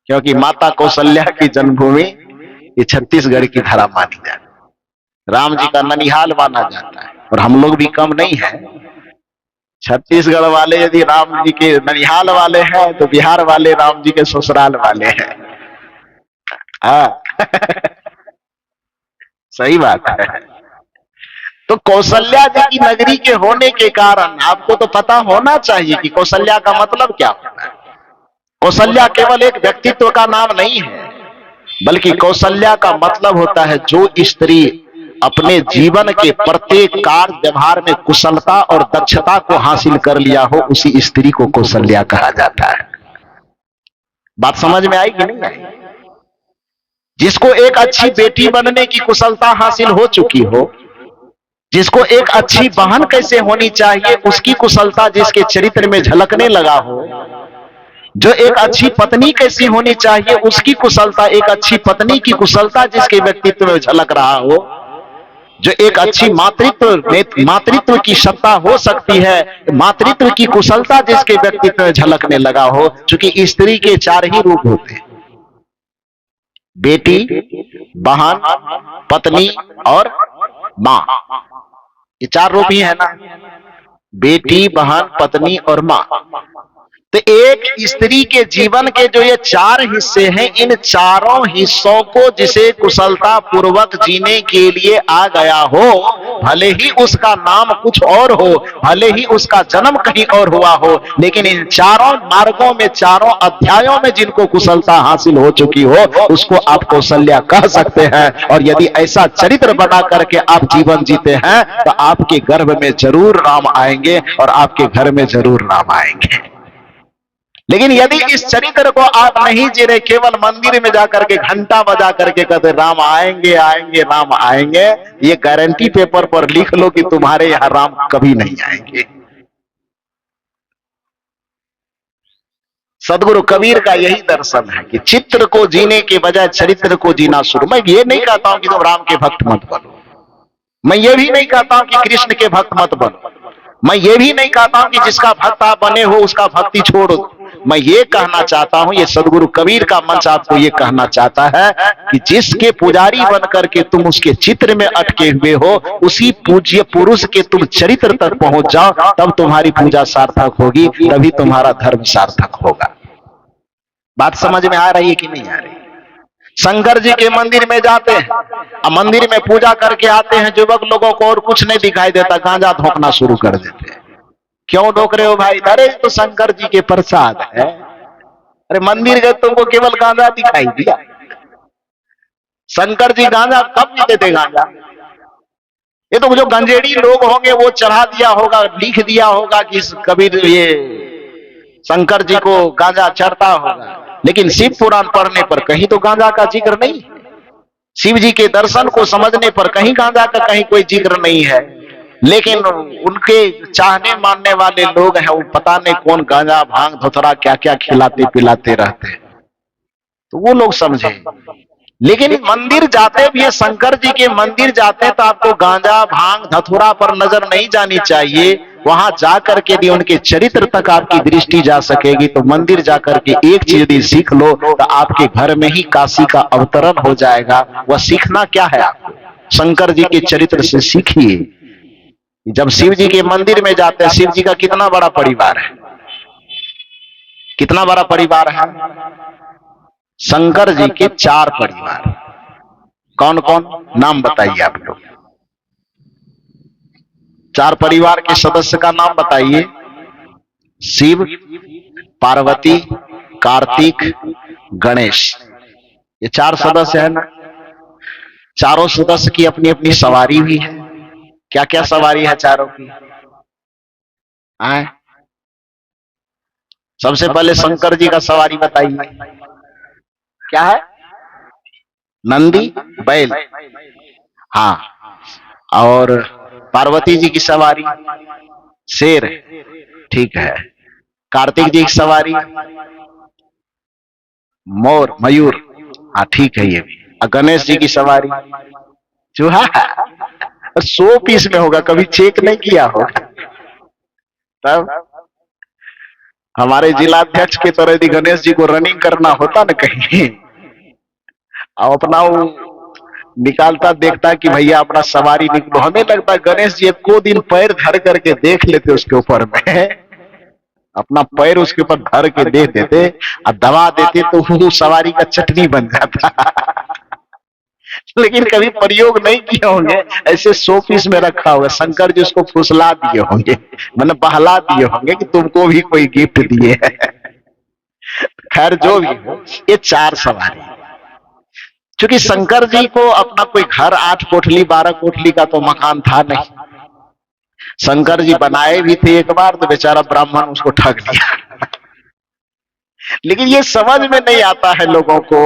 क्योंकि माता कौशल्या की जन्मभूमि ये छत्तीसगढ़ की धरा मानी जाती है। राम जी का ननिहाल माना जाता है और हम लोग भी कम नहीं है। छत्तीसगढ़ वाले यदि राम जी के ननिहाल वाले हैं तो बिहार वाले राम जी के ससुराल वाले हैं। सही बात है। तो कौशल्या जी की नगरी के होने के कारण आपको तो पता होना चाहिए कि कौशल्या का मतलब क्या होता है। कौशल्या केवल एक व्यक्तित्व का नाम नहीं है, बल्कि कौशल्या का मतलब होता है जो स्त्री अपने जीवन के प्रत्येक कार्य व्यवहार में कुशलता और दक्षता को हासिल कर लिया हो, उसी स्त्री को कौशल्या कहा जाता है। बात समझ में आई कि नहीं आई? जिसको एक अच्छी बेटी बनने की कुशलता हासिल हो चुकी हो, जिसको एक अच्छी बहन कैसे होनी चाहिए उसकी कुशलता जिसके चरित्र में झलकने लगा हो, जो एक अच्छी पत्नी कैसी होनी चाहिए उसकी कुशलता, एक अच्छी पत्नी की कुशलता जिसके व्यक्तित्व में झलक रहा हो, जो एक अच्छी मातृत्व की सत्ता हो सकती है, मातृत्व की कुशलता जिसके व्यक्तित्व में झलकने लगा हो। क्योंकि स्त्री के चार ही रूप होते हैं, बेटी, बहन, पत्नी और मां। ये चार रूप ही है ना, बेटी, बहन, पत्नी और मां। तो एक स्त्री के जीवन के जो ये चार हिस्से हैं, इन चारों हिस्सों को जिसे कुशलता पूर्वक जीने के लिए आ गया हो, भले ही उसका नाम कुछ और हो, भले ही उसका जन्म कहीं और हुआ हो, लेकिन इन चारों मार्गों में, चारों अध्यायों में जिनको कुशलता हासिल हो चुकी हो, उसको आप कौशल्या कह सकते हैं। और यदि ऐसा चरित्र बना करके आप जीवन जीते हैं तो आपके गर्भ में जरूर राम आएंगे और आपके घर में जरूर राम आएंगे। लेकिन यदि इस चरित्र को आप नहीं जी रहे, केवल मंदिर में जाकर के घंटा बजा करके कहते राम आएंगे आएंगे राम आएंगे, ये गारंटी पेपर पर लिख लो कि तुम्हारे यहां राम कभी नहीं आएंगे। सदगुरु कबीर का यही दर्शन है कि चित्र को जीने के बजाय चरित्र को जीना शुरू। मैं ये नहीं कहता हूं कि तुम राम के भक्त मत बनो, मैं ये भी नहीं कहता हूं कि कृष्ण के भक्त मत बनो, मैं ये भी नहीं कहता हूं कि जिसका भक्त आप बने हो उसका भक्ति छोड़ दो। मैं ये कहना चाहता हूं, ये सदगुरु कबीर का मंच आपको ये कहना चाहता है कि जिसके पुजारी बन करके तुम उसके चित्र में अटके हुए हो, उसी पूज्य पुरुष के तुम चरित्र तक पहुंच जाओ, तब तुम्हारी पूजा सार्थक होगी, तभी तुम्हारा धर्म सार्थक होगा। बात समझ में आ रही है कि नहीं आ रही? शंकर जी के मंदिर में जाते हैं, मंदिर में पूजा करके आते हैं, युवक लोगों को और कुछ नहीं दिखाई देता, गांजा धोकना शुरू कर देते हैं। क्यों धोक रहे हो भाई? अरे तो शंकर जी के प्रसाद है। अरे मंदिर गए तुमको केवल गांजा दिखाई दिया। शंकर जी गांजा कब पीते थे? गांजा ये तो जो गंजेड़ी लोग होंगे वो चढ़ा दिया होगा, लिख दिया होगा कि कबीर ये शंकर जी को गांजा चढ़ता होगा, लेकिन शिव पुराण पढ़ने पर कहीं तो गांजा का जिक्र नहीं, शिव जी के दर्शन को समझने पर कहीं गांजा का कहीं कोई जिक्र नहीं है। लेकिन उनके चाहने मानने वाले लोग हैं, वो पता नहीं कौन गांजा भांग धोथरा क्या क्या खिलाते पिलाते रहते हैं, तो वो लोग समझे। लेकिन मंदिर जाते भी, शंकर जी के मंदिर जाते तो आपको गांजा भांग धथुरा पर नजर नहीं जानी चाहिए। वहां जाकर के भी उनके चरित्र तक आपकी दृष्टि जा सकेगी। तो मंदिर जाकर के एक चीज यदि सीख लो तो आपके घर में ही काशी का अवतरण हो जाएगा। वह सीखना क्या है? आपको शंकर जी के चरित्र से सीखिए। जब शिव जी के मंदिर में जाते हैं, शिव जी का कितना बड़ा परिवार है, कितना बड़ा परिवार है? शंकर जी के 4 परिवार। कौन कौन? नाम बताइए आप लोग। 4 परिवार के सदस्य का नाम बताइए। शिव, पार्वती, कार्तिक, गणेश, ये 4 सदस्य है ना। चारों सदस्य की अपनी अपनी सवारी भी है। क्या क्या सवारी है चारों की? आए? सबसे पहले शंकर जी का सवारी बताइए, क्या है? नंदी, बैल। हाँ। और पार्वती जी की सवारी शेर, ठीक है। कार्तिक जी की सवारी मोर, मयूर, हाँ ठीक है ये भी। और गणेश जी की सवारी चूहा। 100 पीस में होगा, कभी चेक नहीं किया होगा। तब हमारे जिलाध्यक्ष की तरह यदि गणेश जी को रनिंग करना होता ना कहीं, और अपना वो निकालता, देखता कि भैया अपना सवारी निकलो, हमें लगता है गणेश जी को दिन पैर धर करके देख लेते उसके ऊपर में, अपना पैर उसके ऊपर धर के दे देते और दबा देते तो वो सवारी का चटनी बन जाता। लेकिन कभी प्रयोग नहीं किए होंगे, ऐसे 100 पीस में रखा होगा। शंकर जी उसको फुसला दिए होंगे, मतलब बहला दिए होंगे कि तुमको भी कोई गिफ्ट दिए। खैर जो भी हो, ये 4 सवारी। क्योंकि शंकर जी को अपना कोई घर 8 कोठली 12 कोठली का तो मकान था नहीं। शंकर जी बनाए भी थे एक बार, तो बेचारा ब्राह्मण उसको ठग लिया। लेकिन ये समझ में नहीं आता है लोगों को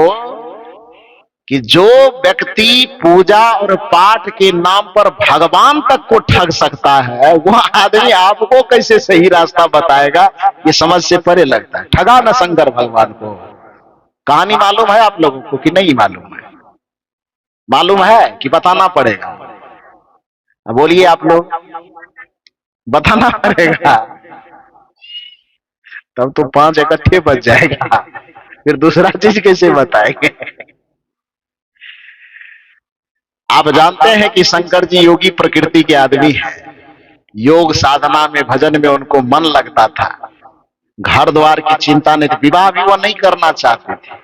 कि जो व्यक्ति पूजा और पाठ के नाम पर भगवान तक को ठग सकता है, वह आदमी आपको कैसे सही रास्ता बताएगा? ये समझ से परे लगता है। ठगा न शंकर भगवान को। कहानी मालूम है आप लोगों को कि नहीं मालूम है? मालूम है कि बताना पड़ेगा? बोलिए आप लोग। बताना पड़ेगा, तब तो 5 इकट्ठे बच जाएगा। फिर दूसरा चीज कैसे बताएंगे? आप जानते हैं कि शंकर जी योगी प्रकृति के आदमी हैं। योग साधना में, भजन में उनको मन लगता था। घर द्वार की चिंता नहीं थी। विवाह भी वो नहीं करना चाहते थे।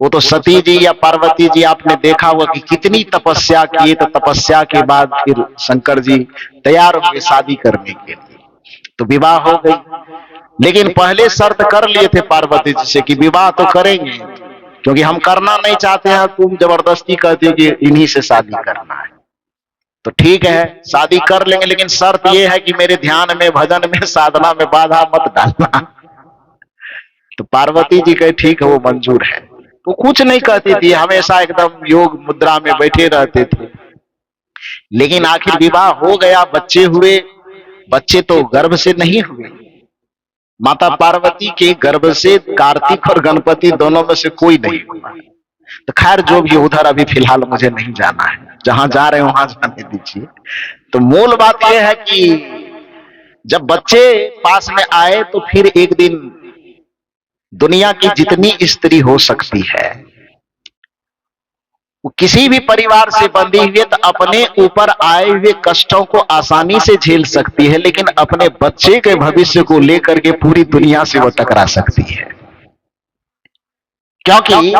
वो तो सती जी या पार्वती जी आपने देखा हुआ कि कितनी तपस्या किए, तो तपस्या के बाद फिर शंकर जी तैयार हुए शादी करने के लिए, तो विवाह हो गई। लेकिन पहले शर्त कर लिए थे पार्वती जी से कि विवाह तो करेंगे, क्योंकि हम करना नहीं चाहते हैं, तुम जबरदस्ती कहती हो कि इन्हीं से शादी करना है। तो ठीक है, शादी कर लेंगे, लेकिन शर्त यह है कि मेरे ध्यान में, भजन में, साधना में बाधा मत डालना। तो पार्वती जी कहे ठीक है, वो मंजूर है। तो कुछ नहीं कहती थी, हमेशा एकदम योग मुद्रा में बैठे रहते थे। लेकिन आखिर विवाह हो गया, बच्चे हुए। बच्चे तो गर्भ से नहीं हुए, माता पार्वती के गर्भ से कार्तिक और गणपति दोनों में से कोई नहीं हुआ। तो खैर जो भी, उधर अभी फिलहाल मुझे नहीं जाना है, जहां जा रहे हैं वहां जाने दीजिए। तो मूल बात यह है कि जब बच्चे पास में आए, तो फिर एक दिन दुनिया की जितनी स्त्री हो सकती है, वो किसी भी परिवार से बंधी हुई, तो अपने ऊपर आए हुए कष्टों को आसानी से झेल सकती है, लेकिन अपने बच्चे के भविष्य को लेकर के पूरी दुनिया से वो टकरा सकती है। क्योंकि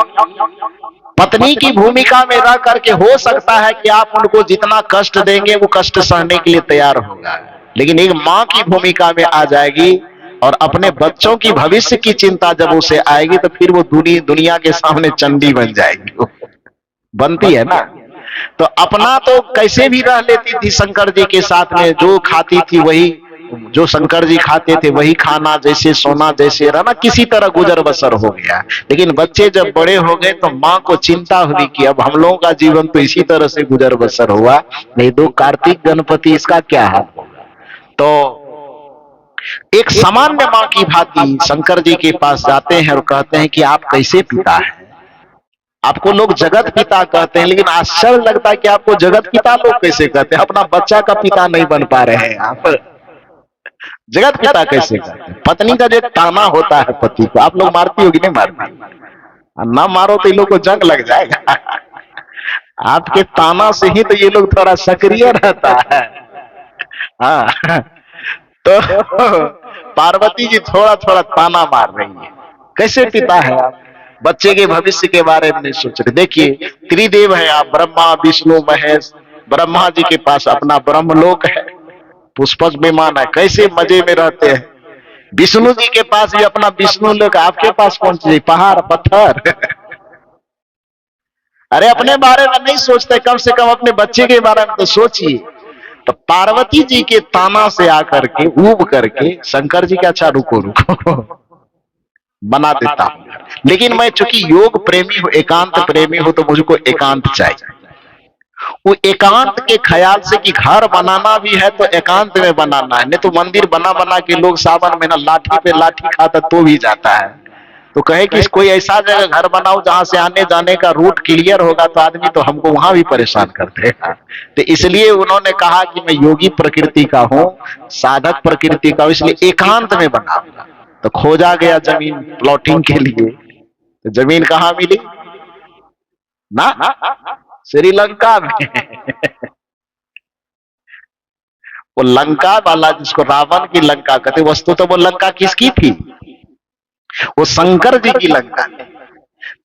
पत्नी की भूमिका में रह करके हो सकता है कि आप उनको जितना कष्ट देंगे वो कष्ट सहने के लिए तैयार होगा, लेकिन एक मां की भूमिका में आ जाएगी और अपने बच्चों की भविष्य की चिंता जब उसे आएगी, तो फिर वो दुनिया के सामने चंडी बन जाएगी। बनती है ना। तो अपना तो कैसे भी रह लेती थी शंकर जी के साथ में, जो खाती थी वही, जो शंकर जी खाते थे वही खाना, जैसे सोना, जैसे रहना, किसी तरह गुजर बसर हो गया। लेकिन बच्चे जब बड़े हो गए तो माँ को चिंता हुई कि अब हम लोगों का जीवन तो इसी तरह से गुजर बसर हुआ, नहीं दो कार्तिक गणपति, इसका क्या हाल होगा। तो एक सामान्य माँ की भांति शंकर जी के पास जाते हैं और कहते हैं कि आप कैसे पिता है? आपको लोग जगत पिता कहते हैं, लेकिन आश्चर्य लगता है कि आपको जगत पिता लोग कैसे कहते हैं? अपना बच्चा का पिता नहीं बन पा रहे हैं आप, जगत पिता कैसे कहते हैं? पत्नी का जो ताना होता है पति को, आप लोग मारती होगी? नहीं मारती? ना मारो तो इन लोग को जंग लग जाएगा। आपके ताना से ही तो ये लोग थोड़ा सक्रिय रहता है। हाँ, तो पार्वती जी थोड़ा थोड़ा ताना मार रही है। कैसे पिता है आप? बच्चे के भविष्य के बारे में नहीं सोच रहे। देखिए, त्रिदेव है आप, ब्रह्मा विष्णु महेश। ब्रह्मा जी के पास अपना ब्रह्मलोक है, पुष्पक विमान है, कैसे मजे में रहते हैं। विष्णु जी के पास भी अपना विष्णु लोक, आपके पास कौन सी पहाड़ पत्थर। अरे अपने बारे में नहीं सोचते, कम से कम अपने बच्चे के बारे में तो सोचिए। तो पार्वती जी के ताना से आकर के ऊब करके शंकर जी के अच्छा रुको रुको बना देता हूं। लेकिन मैं चूंकि योग प्रेमी हूं, एकांत प्रेमी हूं, तो मुझको एकांत चाहिए। वो एकांत के ख्याल से कि घर बनाना भी है तो एकांत में बनाना है, नहीं तो मंदिर बना बना के लोग सावन महीना लाठी पे लाठी खाता तो भी जाता है। तो कहे कि कोई ऐसा जगह घर बनाओ जहां से आने जाने का रूट क्लियर होगा, तो आदमी तो हमको वहां भी परेशान कर देगा। तो इसलिए उन्होंने कहा कि मैं योगी प्रकृति का हूं, साधक प्रकृति का हूं, इसलिए एकांत में बनाऊंगा। तो खोजा गया जमीन प्लॉटिंग के लिए, तो जमीन कहां मिली ना? श्रीलंका में। वो लंका वाला जिसको रावण की लंका कहते, वस्तु तो वो लंका किसकी थी? वो शंकर जी की लंका थी।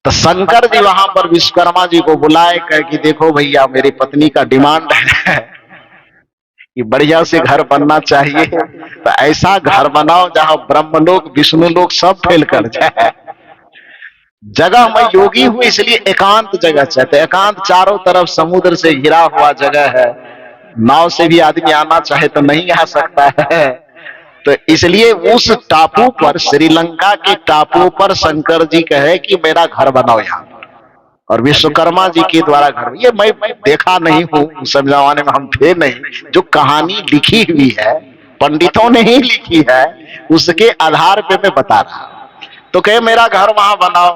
तो शंकर जी वहां पर विश्वकर्मा जी को बुलाए, कहे कि देखो भैया, मेरी पत्नी का डिमांड है कि बढ़िया से घर बनना चाहिए, तो ऐसा घर बनाओ जहां ब्रह्मलोक विष्णु लोक सब फेल कर जाए। जगह मैं योगी हूं इसलिए एकांत जगह चाहते। एकांत चारों तरफ समुद्र से घिरा हुआ जगह है, नाव से भी आदमी आना चाहे तो नहीं आ सकता है। तो इसलिए उस टापू पर, श्रीलंका के टापू पर शंकर जी कहे कि मेरा घर बनाओ यहाँ पर। और विश्वकर्मा जी के द्वारा घर, ये मैं देखा नहीं हूं, उस जमाने में हम थे नहीं, जो कहानी लिखी हुई है पंडितों ने ही लिखी है, उसके आधार पे मैं बता रहा हूं। तो कहे मेरा घर वहां बनाओ।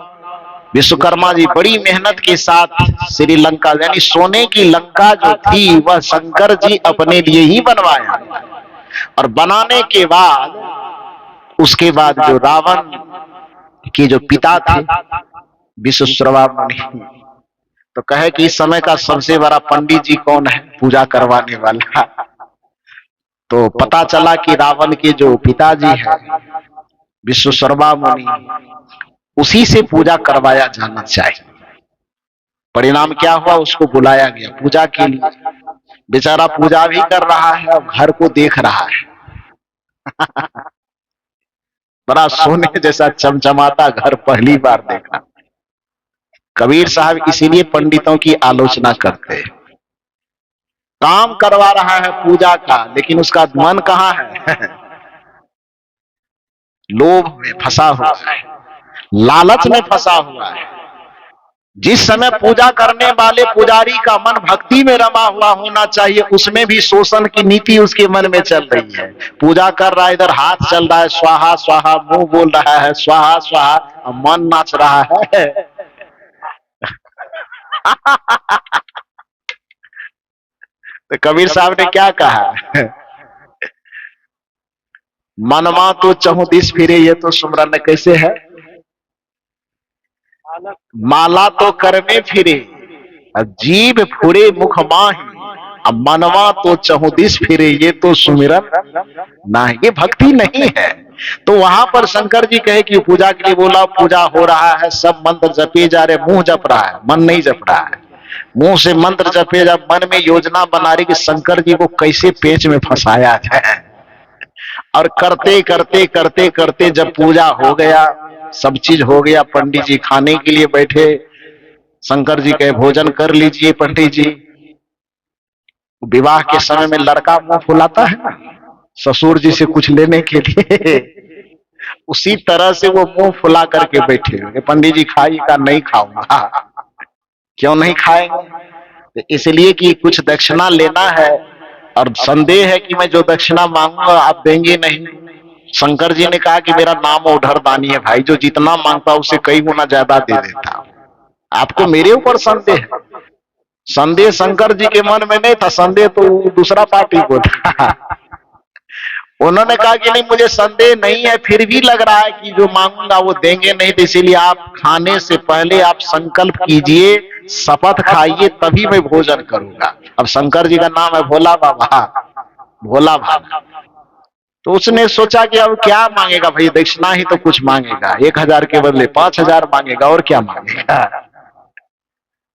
विश्वकर्मा जी बड़ी मेहनत के साथ श्रीलंका यानी सोने की लंका जो थी वह शंकर जी अपने लिए ही बनवाया। और बनाने के बाद उसके बाद जो रावण के जो पिता थे विश्वश्रवा मुनि, तो कहे कि इस समय का सबसे बड़ा पंडित जी कौन है पूजा करवाने वाला। तो पता चला कि रावण के जो पिताजी है विश्वश्रवा मुनि, उसी से पूजा करवाया जाना चाहिए। परिणाम क्या हुआ, उसको बुलाया गया पूजा के लिए। बेचारा पूजा भी कर रहा है और घर को देख रहा है। बड़ा सोने जैसा चमचमाता घर पहली बार देखा। कबीर साहब इसीलिए पंडितों की आलोचना करते हैं। काम करवा रहा है पूजा का, लेकिन उसका मन कहां है? लोभ में फंसा हुआ है, लालच में फंसा हुआ है। जिस समय पूजा करने वाले पुजारी का मन भक्ति में रमा हुआ होना चाहिए, उसमें भी शोषण की नीति उसके मन में चल रही है। पूजा कर रहा है, इधर हाथ चल रहा है स्वाहा स्वाहा, मुंह बोल रहा है स्वाहा स्वाहा, और मन नाच रहा है। तो कबीर साहब ने क्या कहा, मनमा तो चहुदिस फिरे, ये तो सुमरन कैसे है, माला तो कर में फिरे, जीभ फुरे मुख माही, अब मनवा तो चहुदिस फिरे, ये तो सुमिरन ना, ये भक्ति नहीं है। तो वहां पर शंकर जी कहे कि पूजा के लिए बोला, पूजा हो रहा है, सब मंत्र जपे जा रहे, मुंह जप रहा है मन नहीं जप रहा है। मुंह से मंत्र जपे, जब मन में योजना बना रही कि शंकर जी को कैसे पेच में फंसाया जाए। और करते करते करते करते जब पूजा हो गया, सब चीज हो गया, पंडित जी खाने के लिए बैठे। शंकर जी कहे भोजन कर लीजिए पंडित जी। विवाह के समय में लड़का मुंह फुलाता है ना ससुर जी से कुछ लेने के लिए, उसी तरह से वो मुंह फुला करके बैठे हुए, पंडित जी खाइएगा, नहीं खाऊंगा। क्यों नहीं खाएंगे? इसलिए कि कुछ दक्षिणा लेना है, और संदेह है कि मैं जो दक्षिणा मांगूंगा आप देंगे नहीं। शंकर जी ने कहा कि मेरा नाम उधर दानी है भाई, जो जितना मांगता उसे कई गुना ज्यादा दे देता। आपको मेरे ऊपर संदेह है? संदेह शंकर जी के मन में नहीं था, संदेह तो दूसरा पार्टी को था। उन्होंने कहा कि नहीं मुझे संदेह नहीं है, फिर भी लग रहा है कि जो मांगूंगा वो देंगे नहीं, तो इसीलिए आप खाने से पहले आप संकल्प कीजिए, शपथ खाइए, तभी मैं भोजन करूंगा। अब शंकर जी का नाम है भोला बाबा, भोला बाबा। तो उसने सोचा कि अब क्या मांगेगा भाई, दक्षिणा ही तो कुछ मांगेगा, 1000 के बदले 5000 मांगेगा, और क्या मांगेगा।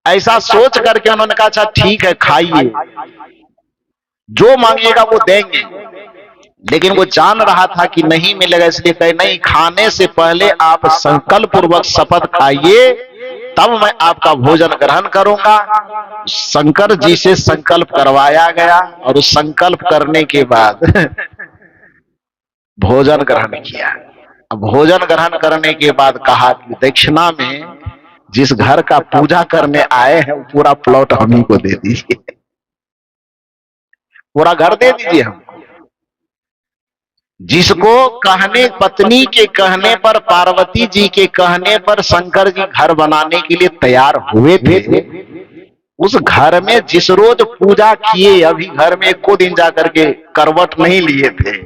ऐसा सोच करके उन्होंने कहा अच्छा ठीक है खाइए, जो मांगिएगा वो देंगे। लेकिन वो जान रहा था कि नहीं मिलेगा, इसलिए कहे नहीं, खाने से पहले आप संकल्प पूर्वक शपथ खाइए, तब मैं आपका भोजन ग्रहण करूंगा। शंकर जी से संकल्प करवाया गया, और उस संकल्प करने के बाद भोजन ग्रहण किया। अब भोजन ग्रहण करने के बाद कहा कि दक्षिणा में जिस घर का पूजा करने आए हैं पूरा प्लॉट हम ही को दे दीजिए, पूरा घर दे दीजिए हमको। जिसको कहने, पत्नी के कहने पर, पार्वती जी के कहने पर शंकर जी घर बनाने के लिए तैयार हुए थे, उस घर में जिस रोज पूजा किए, अभी घर में एको दिन जाकर के करवट नहीं लिए थे,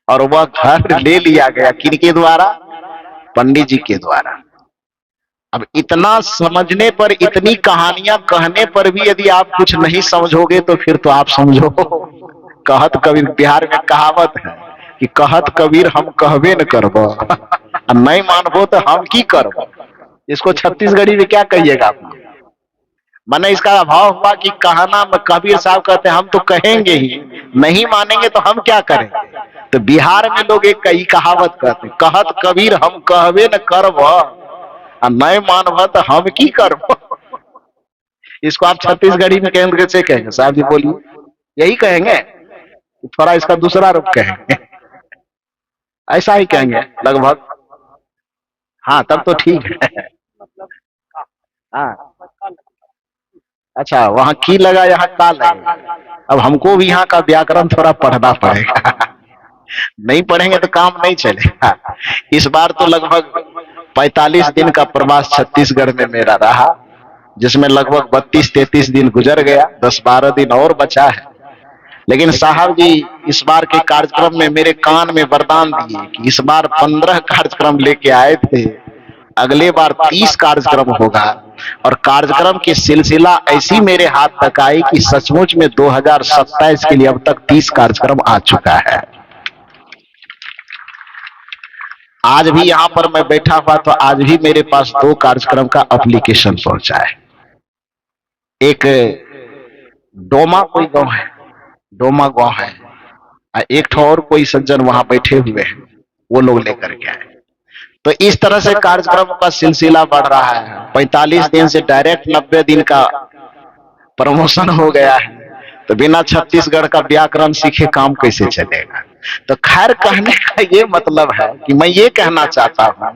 और वह घर ले लिया गया किनके द्वारा? पंडित जी के द्वारा। अब इतना समझने पर, इतनी कहानियां कहने पर भी यदि आप कुछ नहीं समझोगे तो फिर तो आप समझो। कहत कबीर, बिहार में कहावत है कि कहत कबीर हम कहबे न करब, नहीं मानबो तो हम की करब। इसको छत्तीसगढ़ी में क्या कहिएगा आप? मैंने इसका अभाव हुआ कि कहना में कबीर साहब कहते हैं हम तो कहेंगे ही, नहीं मानेंगे तो हम क्या करेंगे। तो बिहार में लोग एक कई कहावत कहते हैं, कहत कबीर हम कहबे न करब, नहीं मानब तो हम की करब। इसको आप छत्तीसगढ़ी में कहेंगे, कैसे कहेंगे साहब जी बोलिए? यही कहेंगे, थोड़ा इसका दूसरा रूप कहेंगे, ऐसा ही कहेंगे लगभग। हाँ तब तो ठीक है। हाँ, अच्छा, वहां की लगा, यहाँ का लगा। अब हमको भी यहाँ का व्याकरण थोड़ा पढ़ना पड़ेगा। नहीं पढ़ेंगे तो काम नहीं चलेगा। इस बार तो लगभग 45 दिन का प्रवास छत्तीसगढ़ में मेरा रहा, जिसमें लगभग 32-33 दिन गुजर गया, 10-12 दिन और बचा है। लेकिन साहब जी, इस बार के कार्यक्रम में मेरे कान में वरदान दिए कि इस बार 15 कार्यक्रम लेके आए थे, अगले बार 30 कार्यक्रम होगा। और कार्यक्रम की सिलसिला ऐसी मेरे हाथ तक आई कि सचमुच में 2027 के लिए अब तक 30 कार्यक्रम आ चुका है। आज भी यहां पर मैं बैठा हुआ तो आज भी मेरे पास 2 कार्यक्रम का एप्लीकेशन पहुंचा है। एक डोमा कोई गांव है, डोमा गांव है, एक ठो और कोई सज्जन वहां बैठे हुए हैं, वो लोग लेकर के आए। तो इस तरह से कार्यक्रम का सिलसिला बढ़ रहा है। 45 दिन से डायरेक्ट 90 दिन का प्रमोशन हो गया है। तो बिना छत्तीसगढ़ का व्याकरण सीखे काम कैसे चलेगा। तो खैर, कहने का ये मतलब है कि मैं ये कहना चाहता हूं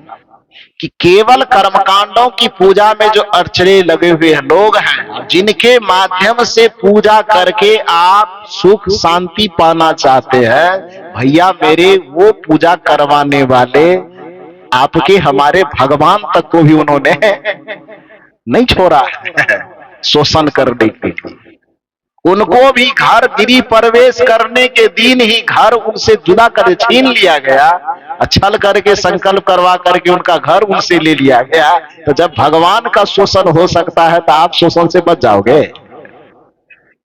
कि केवल कर्मकांडों की पूजा में जो अड़चने लगे हुए लोग हैं, जिनके माध्यम से पूजा करके आप सुख शांति पाना चाहते हैं, भैया मेरे, वो पूजा करवाने वाले आपके हमारे भगवान तक को भी उन्होंने नहीं छोड़ा है शोषण करने के लिए। उनको भी घर गिरी प्रवेश करने के दिन ही घर उनसे जुदा कर छीन लिया गया, छल करके संकल्प करवा करके उनका घर उनसे ले लिया गया। तो जब भगवान का शोषण हो सकता है तो आप शोषण से बच जाओगे।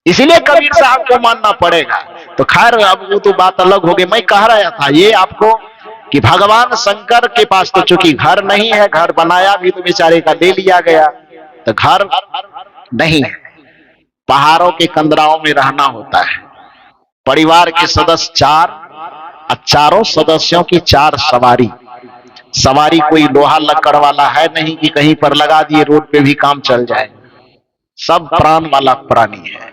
इसीलिए कबीर साहब को मानना पड़ेगा। तो खैर, अब वो तो बात अलग हो गई। मैं कह रहा था ये आपको कि भगवान शंकर के पास तो चूंकि घर नहीं है, घर बनाया भी तो बेचारे का ले लिया गया, तो घर नहीं है, पहाड़ों के कंदराओं में रहना होता है। परिवार के सदस्य 4, चारों सदस्यों की 4 सवारी। सवारी कोई लोहा लक्कड़ वाला है नहीं कि कहीं पर लगा दिए रोड पे भी काम चल जाए। सब प्राण वाला प्राणी है।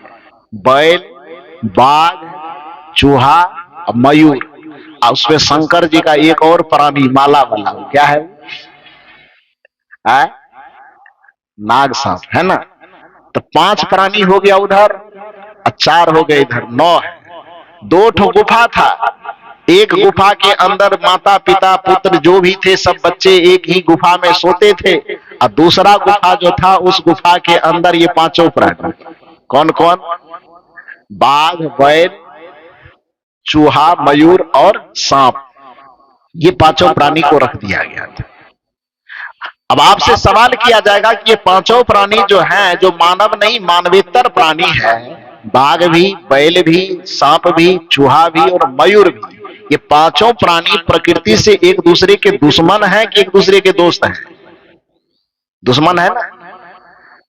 बैल, बाघ, चूहा, मयूर, और उसमें शंकर जी का एक और प्राणी माला वाला, क्या है? नाग सांप, है ना। तो 5 प्राणी हो गया उधर और 4 हो गए इधर, 9 है। 2 ठो गुफा था। एक गुफा के अंदर माता पिता पुत्र जो भी थे सब बच्चे एक ही गुफा में सोते थे, और दूसरा गुफा जो था उस गुफा के अंदर ये 5 प्राणी। कौन कौन? बाघ, बैल, चूहा, मयूर और सांप, ये 5 प्राणी को रख दिया गया था। अब आपसे सवाल किया जाएगा कि ये 5 प्राणी जो हैं, जो मानव नहीं मानवेतर प्राणी है, बाघ भी, बैल भी, सांप भी, चूहा भी और मयूर भी, ये 5 प्राणी प्रकृति से एक दूसरे के दुश्मन हैं कि एक दूसरे के दोस्त हैं? दुश्मन है ना।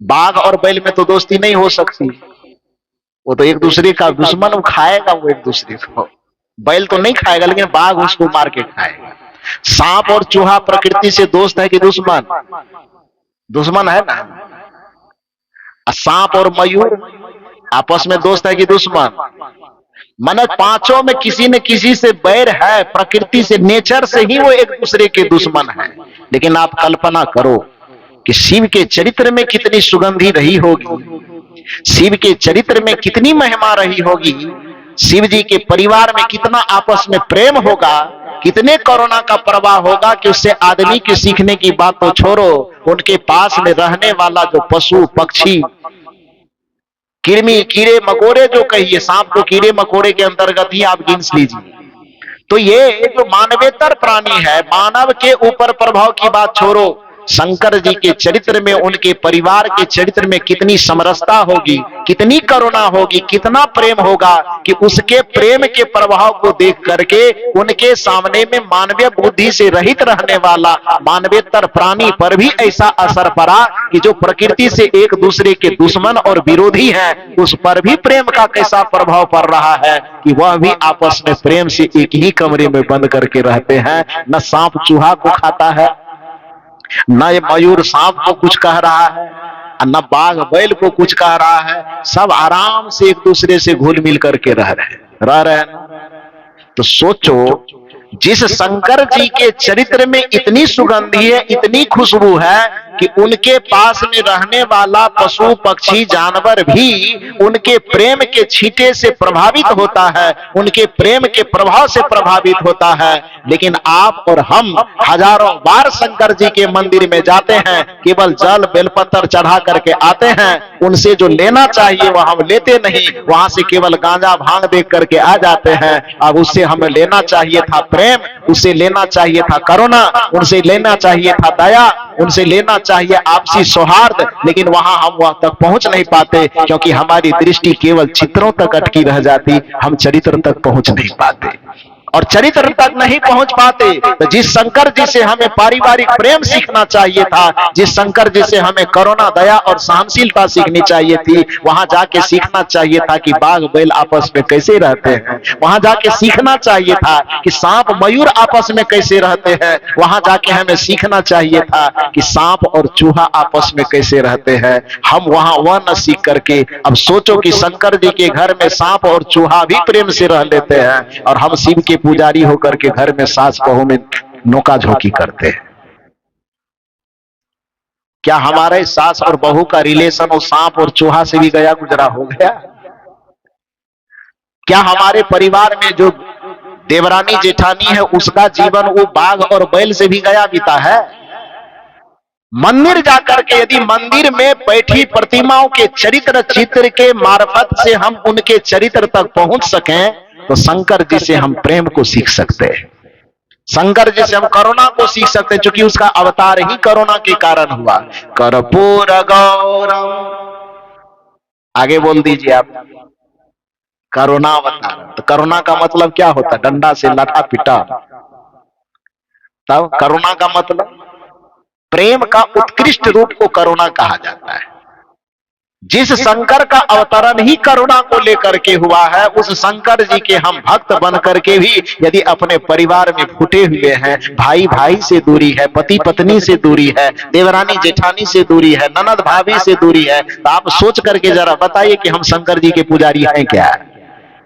बाघ और बैल में तो दोस्ती नहीं हो सकती, वो तो एक दूसरे का दुश्मन, वो खाएगा वो एक दूसरे को। बैल तो नहीं खाएगा लेकिन बाघ उसको मार के खाएगा। सांप और चूहा प्रकृति से दोस्त है कि दुश्मन? दुश्मन है ना। सांप और मयूर आपस में दोस्त है कि दुश्मन? माने 5 में किसी न किसी से बैर है, प्रकृति से, नेचर से ही वो एक दूसरे के दुश्मन है। लेकिन आप कल्पना करो कि शिव के चरित्र में कितनी सुगंधी रही होगी, शिव के चरित्र में कितनी महिमा रही होगी, शिव जी के परिवार में कितना आपस में प्रेम होगा, कितने करुणा का प्रवाह होगा कि उससे आदमी की सीखने की बात तो छोड़ो, उनके पास में रहने वाला जो पशु पक्षी, कृमि कीड़े मकोड़े जो कहिए, सांप को कीड़े मकोड़े के अंतर्गत ही आप गिन लीजिए। तो ये जो मानवेतर प्राणी है, मानव के ऊपर प्रभाव की बात छोड़ो, शंकर जी के चरित्र में, उनके परिवार के चरित्र में कितनी समरसता होगी, कितनी करुणा होगी, कितना प्रेम होगा कि उसके प्रेम के प्रभाव को देख करके उनके सामने में मानवीय बुद्धि से रहित रहने वाला मानवेतर प्राणी पर भी ऐसा असर पड़ा कि जो प्रकृति से एक दूसरे के दुश्मन और विरोधी हैं, उस पर भी प्रेम का कैसा प्रभाव पड़ रहा है कि वह भी आपस में प्रेम से एक ही कमरे में बंद करके रहते हैं। न सांप चूहा को खाता है, न ये मयूर सांप को कुछ कह रहा है, न बाघ बैल को कुछ कह रहा है, सब आराम से एक दूसरे से घुल मिल करके रह रहे हैं। तो सोचो, जिस शंकर जी के चरित्र में इतनी सुगंधी है, इतनी खुशबू है, कि उनके पास में रहने वाला पशु पक्षी जानवर भी उनके प्रेम के छींटे से प्रभावित होता है, उनके प्रेम के प्रभाव से प्रभावित होता है। लेकिन आप और हम हजारों बार शंकर जी के मंदिर में जाते हैं, केवल जल बेलपत्र चढ़ा करके आते हैं, उनसे जो लेना चाहिए वह हम लेते नहीं, वहां से केवल गांजा भांग देख करके आ जाते हैं। अब उससे हमें लेना चाहिए था प्रेम, उससे लेना चाहिए था करुणा, उनसे लेना चाहिए था दया, उनसे लेना चाहिए आपसी सौहार्द, लेकिन वहां हम वहां तक पहुंच नहीं पाते, क्योंकि हमारी दृष्टि केवल चित्रों तक अटकी रह जाती, हम चरित्र तक पहुंच नहीं पाते। और चरित्र तक नहीं पहुंच पाते तो जिस शंकर जी से हमें पारिवारिक प्रेम सीखना चाहिए था, जिस शंकर जी से हमें करुणा दया और सहनशीलता सीखनी चाहिए थी, वहां जाके सीखना चाहिए था कि बाघ बैल आपस में कैसे रहते हैं, वहां जाके सीखना चाहिए था कि सांप मयूर आपस में कैसे रहते हैं, वहां जाके हमें सीखना चाहिए था कि सांप और चूहा आपस में कैसे रहते हैं। हम वहां वह न सीख करके अब सोचो कि शंकर जी के घर में सांप और चूहा भी प्रेम से रह लेते हैं, और हम शिव के पुजारी होकर के घर में सास बहू में नोका झोंकी करते हैं। क्या हमारे सास और बहू का रिलेशन वो सांप और चूहा से भी गया गुजरा हो गया? क्या हमारे परिवार में जो देवरानी जेठानी है उसका जीवन वो बाघ और बैल से भी गया बीता है? मंदिर जाकर के यदि मंदिर में बैठी प्रतिमाओं के चरित्र चित्र के मार्फत से हम उनके चरित्र तक पहुंच सकें तो शंकर जी से हम प्रेम को सीख सकते हैं, शंकर जी से हम करुणा को सीख सकते हैं, क्योंकि उसका अवतार ही करुणा के कारण हुआ। कर्पूर गौरम, आगे बोल दीजिए आप, करुणा अवतार। तो करुणा का मतलब क्या होता है? डंडा से लाठा पिटा। तब करुणा का मतलब प्रेम का उत्कृष्ट रूप को करुणा कहा जाता है। जिस शंकर का अवतरण ही करुणा को लेकर के हुआ है, उस शंकर जी के हम भक्त बन करके भी यदि अपने परिवार में फूटे हुए हैं, भाई भाई से दूरी है, पति पत्नी से दूरी है, देवरानी जेठानी से दूरी है, ननद भाभी से दूरी है, तो आप सोच करके जरा बताइए कि हम शंकर जी के पुजारी हैं क्या?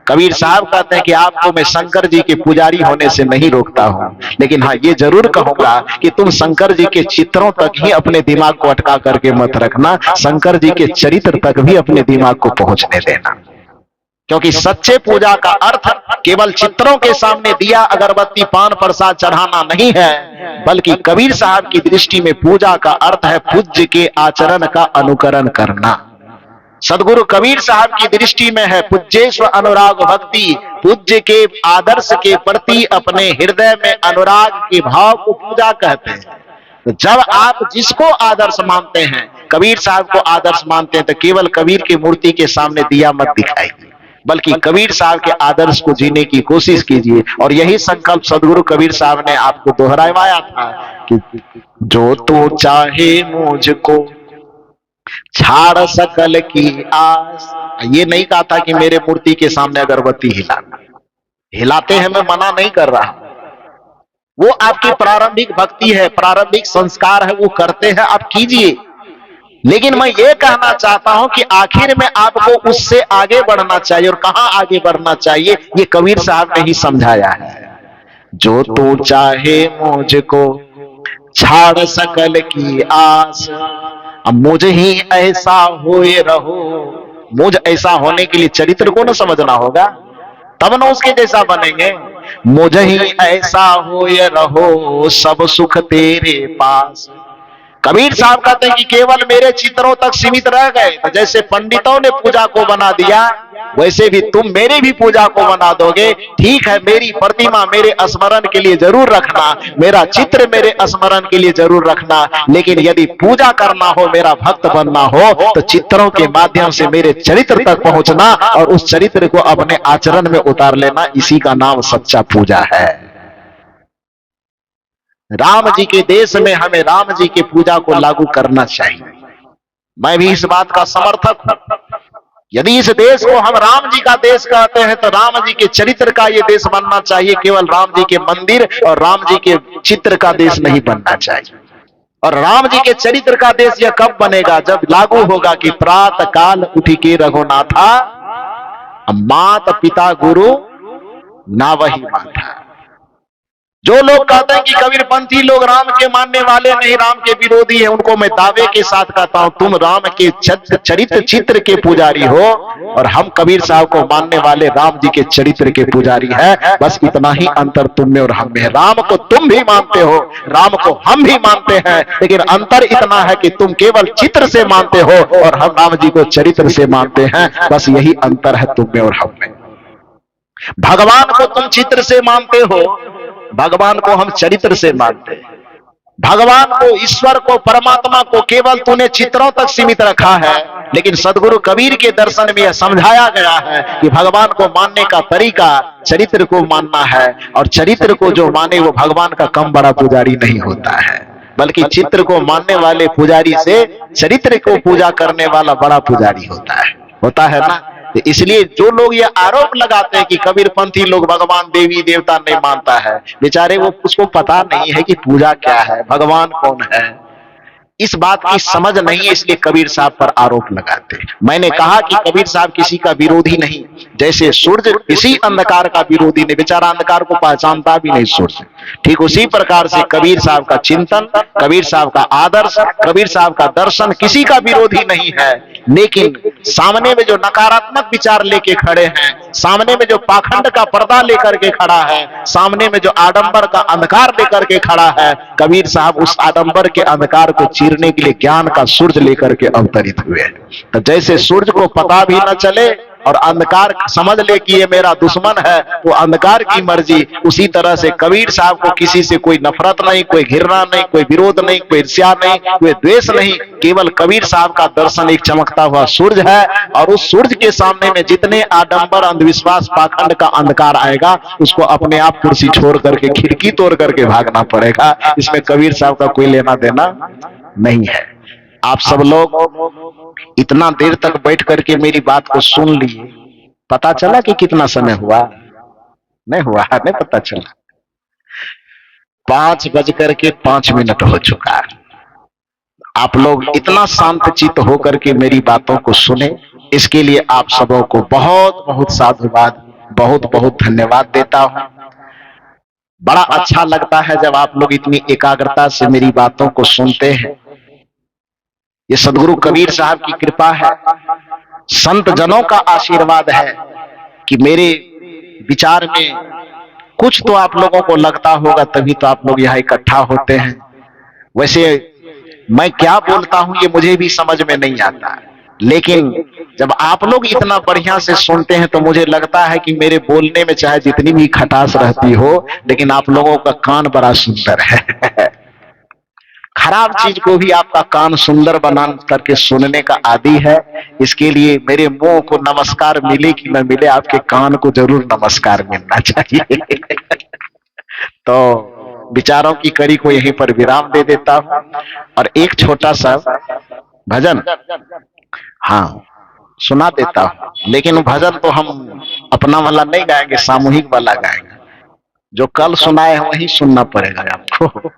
कबीर साहब कहते हैं कि आपको मैं शंकर जी के पुजारी होने से नहीं रोकता हूं, लेकिन हाँ ये जरूर कहूंगा कि तुम शंकर जी के चित्रों तक ही अपने दिमाग को अटका करके मत रखना, शंकर जी के चरित्र तक भी अपने दिमाग को पहुंचने देना। क्योंकि सच्चे पूजा का अर्थ केवल चित्रों के सामने दिया अगरबत्ती पान प्रसाद चढ़ाना नहीं है, बल्कि कबीर साहब की दृष्टि में पूजा का अर्थ है पूज्य के आचरण का अनुकरण करना। सदगुरु कबीर साहब की दृष्टि में है पूज्येश्वर अनुराग भक्ति, पूज्य के आदर्श के प्रति अपने हृदय में अनुराग के भाव को पूजा कहते हैं। तो जब आप जिसको आदर्श मानते हैं, कबीर साहब को आदर्श मानते हैं, तो केवल कबीर की मूर्ति के सामने दिया मत दिखाइए, बल्कि कबीर साहब के आदर्श को जीने की कोशिश कीजिए। और यही संकल्प सदगुरु कबीर साहब ने आपको दोहराया था कि जो तू चाहे मुझको छाड़ सकल की आस। ये नहीं कहा था कि मेरे मूर्ति के सामने अगरबत्ती हिलाना, हिलाते हैं मैं मना नहीं कर रहा, वो आपकी प्रारंभिक भक्ति है, प्रारंभिक संस्कार है, वो करते हैं आप कीजिए। लेकिन मैं ये कहना चाहता हूं कि आखिर में आपको उससे आगे बढ़ना चाहिए, और कहां आगे बढ़ना चाहिए ये कबीर साहब ने ही समझाया है। जो तू चाहे मुझको छाड़ सकल की आस, अब मुझे ही ऐसा होए रहो। मुझ ऐसा होने के लिए चरित्र को न समझना होगा, तब न उसके जैसा बनेंगे। मुझे ही ऐसा होए रहो, सब सुख तेरे पास। कबीर साहब कहते हैं कि केवल मेरे चित्रों तक सीमित रह गए, तो जैसे पंडितों ने पूजा को बना दिया, वैसे भी तुम मेरी भी पूजा को बना दोगे। ठीक है, मेरी प्रतिमा मेरे स्मरण के लिए जरूर रखना, मेरा चित्र मेरे स्मरण के लिए जरूर रखना, लेकिन यदि पूजा करना हो, मेरा भक्त बनना हो, तो चित्रों के माध्यम से मेरे चरित्र तक पहुंचना और उस चरित्र को अपने आचरण में उतार लेना, इसी का नाम सच्चा पूजा है। राम जी के देश में हमें राम जी की पूजा को लागू करना चाहिए। मैं भी इस बात का समर्थक हूं। यदि इस देश को हम राम जी का देश कहते हैं, तो राम जी के चरित्र का ये देश बनना चाहिए, केवल राम जी के मंदिर और राम जी के चित्र का देश नहीं बनना चाहिए। और राम जी के चरित्र का देश यह कब बनेगा? जब लागू होगा कि प्रातः काल उठ के रघुनाथा, मात पिता गुरु ना वही माता। जो लोग कहते हैं कि कबीरपंथी लोग राम के मानने वाले नहीं, राम के विरोधी है, उनको मैं दावे के साथ कहता हूं तुम राम के चरित्र चित्र के पुजारी हो और हम कबीर साहब को मानने वाले राम जी के चरित्र के पुजारी है। बस इतना ही अंतर तुम में और हम में है। राम को तुम भी मानते हो, राम को हम भी मानते हैं, लेकिन अंतर इतना है कि तुम केवल चित्र से मानते हो और हम राम जी को चरित्र से मानते हैं। बस यही अंतर है तुम में और हम में। भगवान को तुम चित्र से मानते हो, भगवान को हम चरित्र से मानते हैं। भगवान को, ईश्वर को, परमात्मा को केवल तूने चित्रों तक सीमित रखा है, लेकिन सदगुरु कबीर के दर्शन में यह समझाया गया है कि भगवान को मानने का तरीका चरित्र को मानना है, और चरित्र को जो माने वो भगवान का कम बड़ा पुजारी नहीं होता है, बल्कि चित्र को मानने वाले पुजारी से चरित्र को पूजा करने वाला बड़ा पुजारी होता है ना। तो इसलिए जो लोग ये आरोप लगाते हैं कि कबीरपंथी लोग भगवान देवी देवता नहीं मानता है, बेचारे वो उसको पता नहीं है कि पूजा क्या है, भगवान कौन है, इस बात की समझ नहीं है, इसलिए कबीर साहब पर आरोप लगाते हैं। मैंने कहा कि कबीर साहब किसी का विरोधी नहीं, जैसे सूर्य किसी अंधकार का विरोधी नहीं, बेचारा अंधकार को पहचानता भी नहीं सूर्य, ठीक उसी प्रकार से कबीर साहब का चिंतन, कबीर साहब का आदर्श, कबीर साहब का दर्शन किसी का विरोधी नहीं है, लेकिन सामने में जो नकारात्मक विचार लेके खड़े हैं, सामने में जो पाखंड का पर्दा लेकर के खड़ा है, सामने में जो आडंबर का अंधकार लेकर के खड़ा है, कबीर साहब उस आडंबर के अंधकार को चीरने के लिए ज्ञान का सूरज लेकर के अवतरित हुए। तो जैसे सूरज को पता भी न चले और अंधकार समझ ले कि ये मेरा दुश्मन है, वो अंधकार की मर्जी, उसी तरह से कबीर साहब को किसी से कोई नफरत नहीं, कोई घृणा नहीं, कोई विरोध नहीं, कोई ईर्ष्या नहीं, कोई द्वेष नहीं, केवल कबीर साहब का दर्शन एक चमकता हुआ सूरज है, और उस सूरज के सामने में जितने आडंबर, अंधविश्वास, पाखंड का अंधकार आएगा, उसको अपने आप कुर्सी छोड़ करके, खिड़की तोड़ करके भागना पड़ेगा। इसमें कबीर साहब का कोई लेना देना नहीं है। आप सब लोग इतना देर तक बैठ करके मेरी बात को सुन लिए, पता चला कि कितना समय हुआ? नहीं हुआ, नहीं पता चला। 5:05 हो चुका है। आप लोग इतना शांत चित्त होकर के मेरी बातों को सुने, इसके लिए आप सबों को बहुत बहुत साधुवाद, बहुत बहुत धन्यवाद देता हूं। बड़ा अच्छा लगता है जब आप लोग इतनी एकाग्रता से मेरी बातों को सुनते हैं। ये सदगुरु कबीर साहब की कृपा है, संत जनों का आशीर्वाद है कि मेरे विचार में कुछ तो आप लोगों को लगता होगा, तभी तो आप लोग यहाँ इकट्ठा होते हैं। वैसे मैं क्या बोलता हूं ये मुझे भी समझ में नहीं आता, लेकिन जब आप लोग इतना बढ़िया से सुनते हैं तो मुझे लगता है कि मेरे बोलने में चाहे जितनी भी खटास रहती हो, लेकिन आप लोगों का कान बड़ा सुंदर है। खराब चीज को भी आपका कान सुंदर बना करके सुनने का आदी है। इसके लिए मेरे मुंह को नमस्कार मिले कि न मिले, आपके कान को जरूर नमस्कार मिलना चाहिए। तो विचारों की कड़ी को यहीं पर विराम दे देता हूं और एक छोटा सा भजन हाँ सुना देता हूं, लेकिन भजन तो हम अपना वाला नहीं गाएंगे, सामूहिक वाला गाएंगे। जो कल सुनाए हैं वही सुनना पड़ेगा आपको।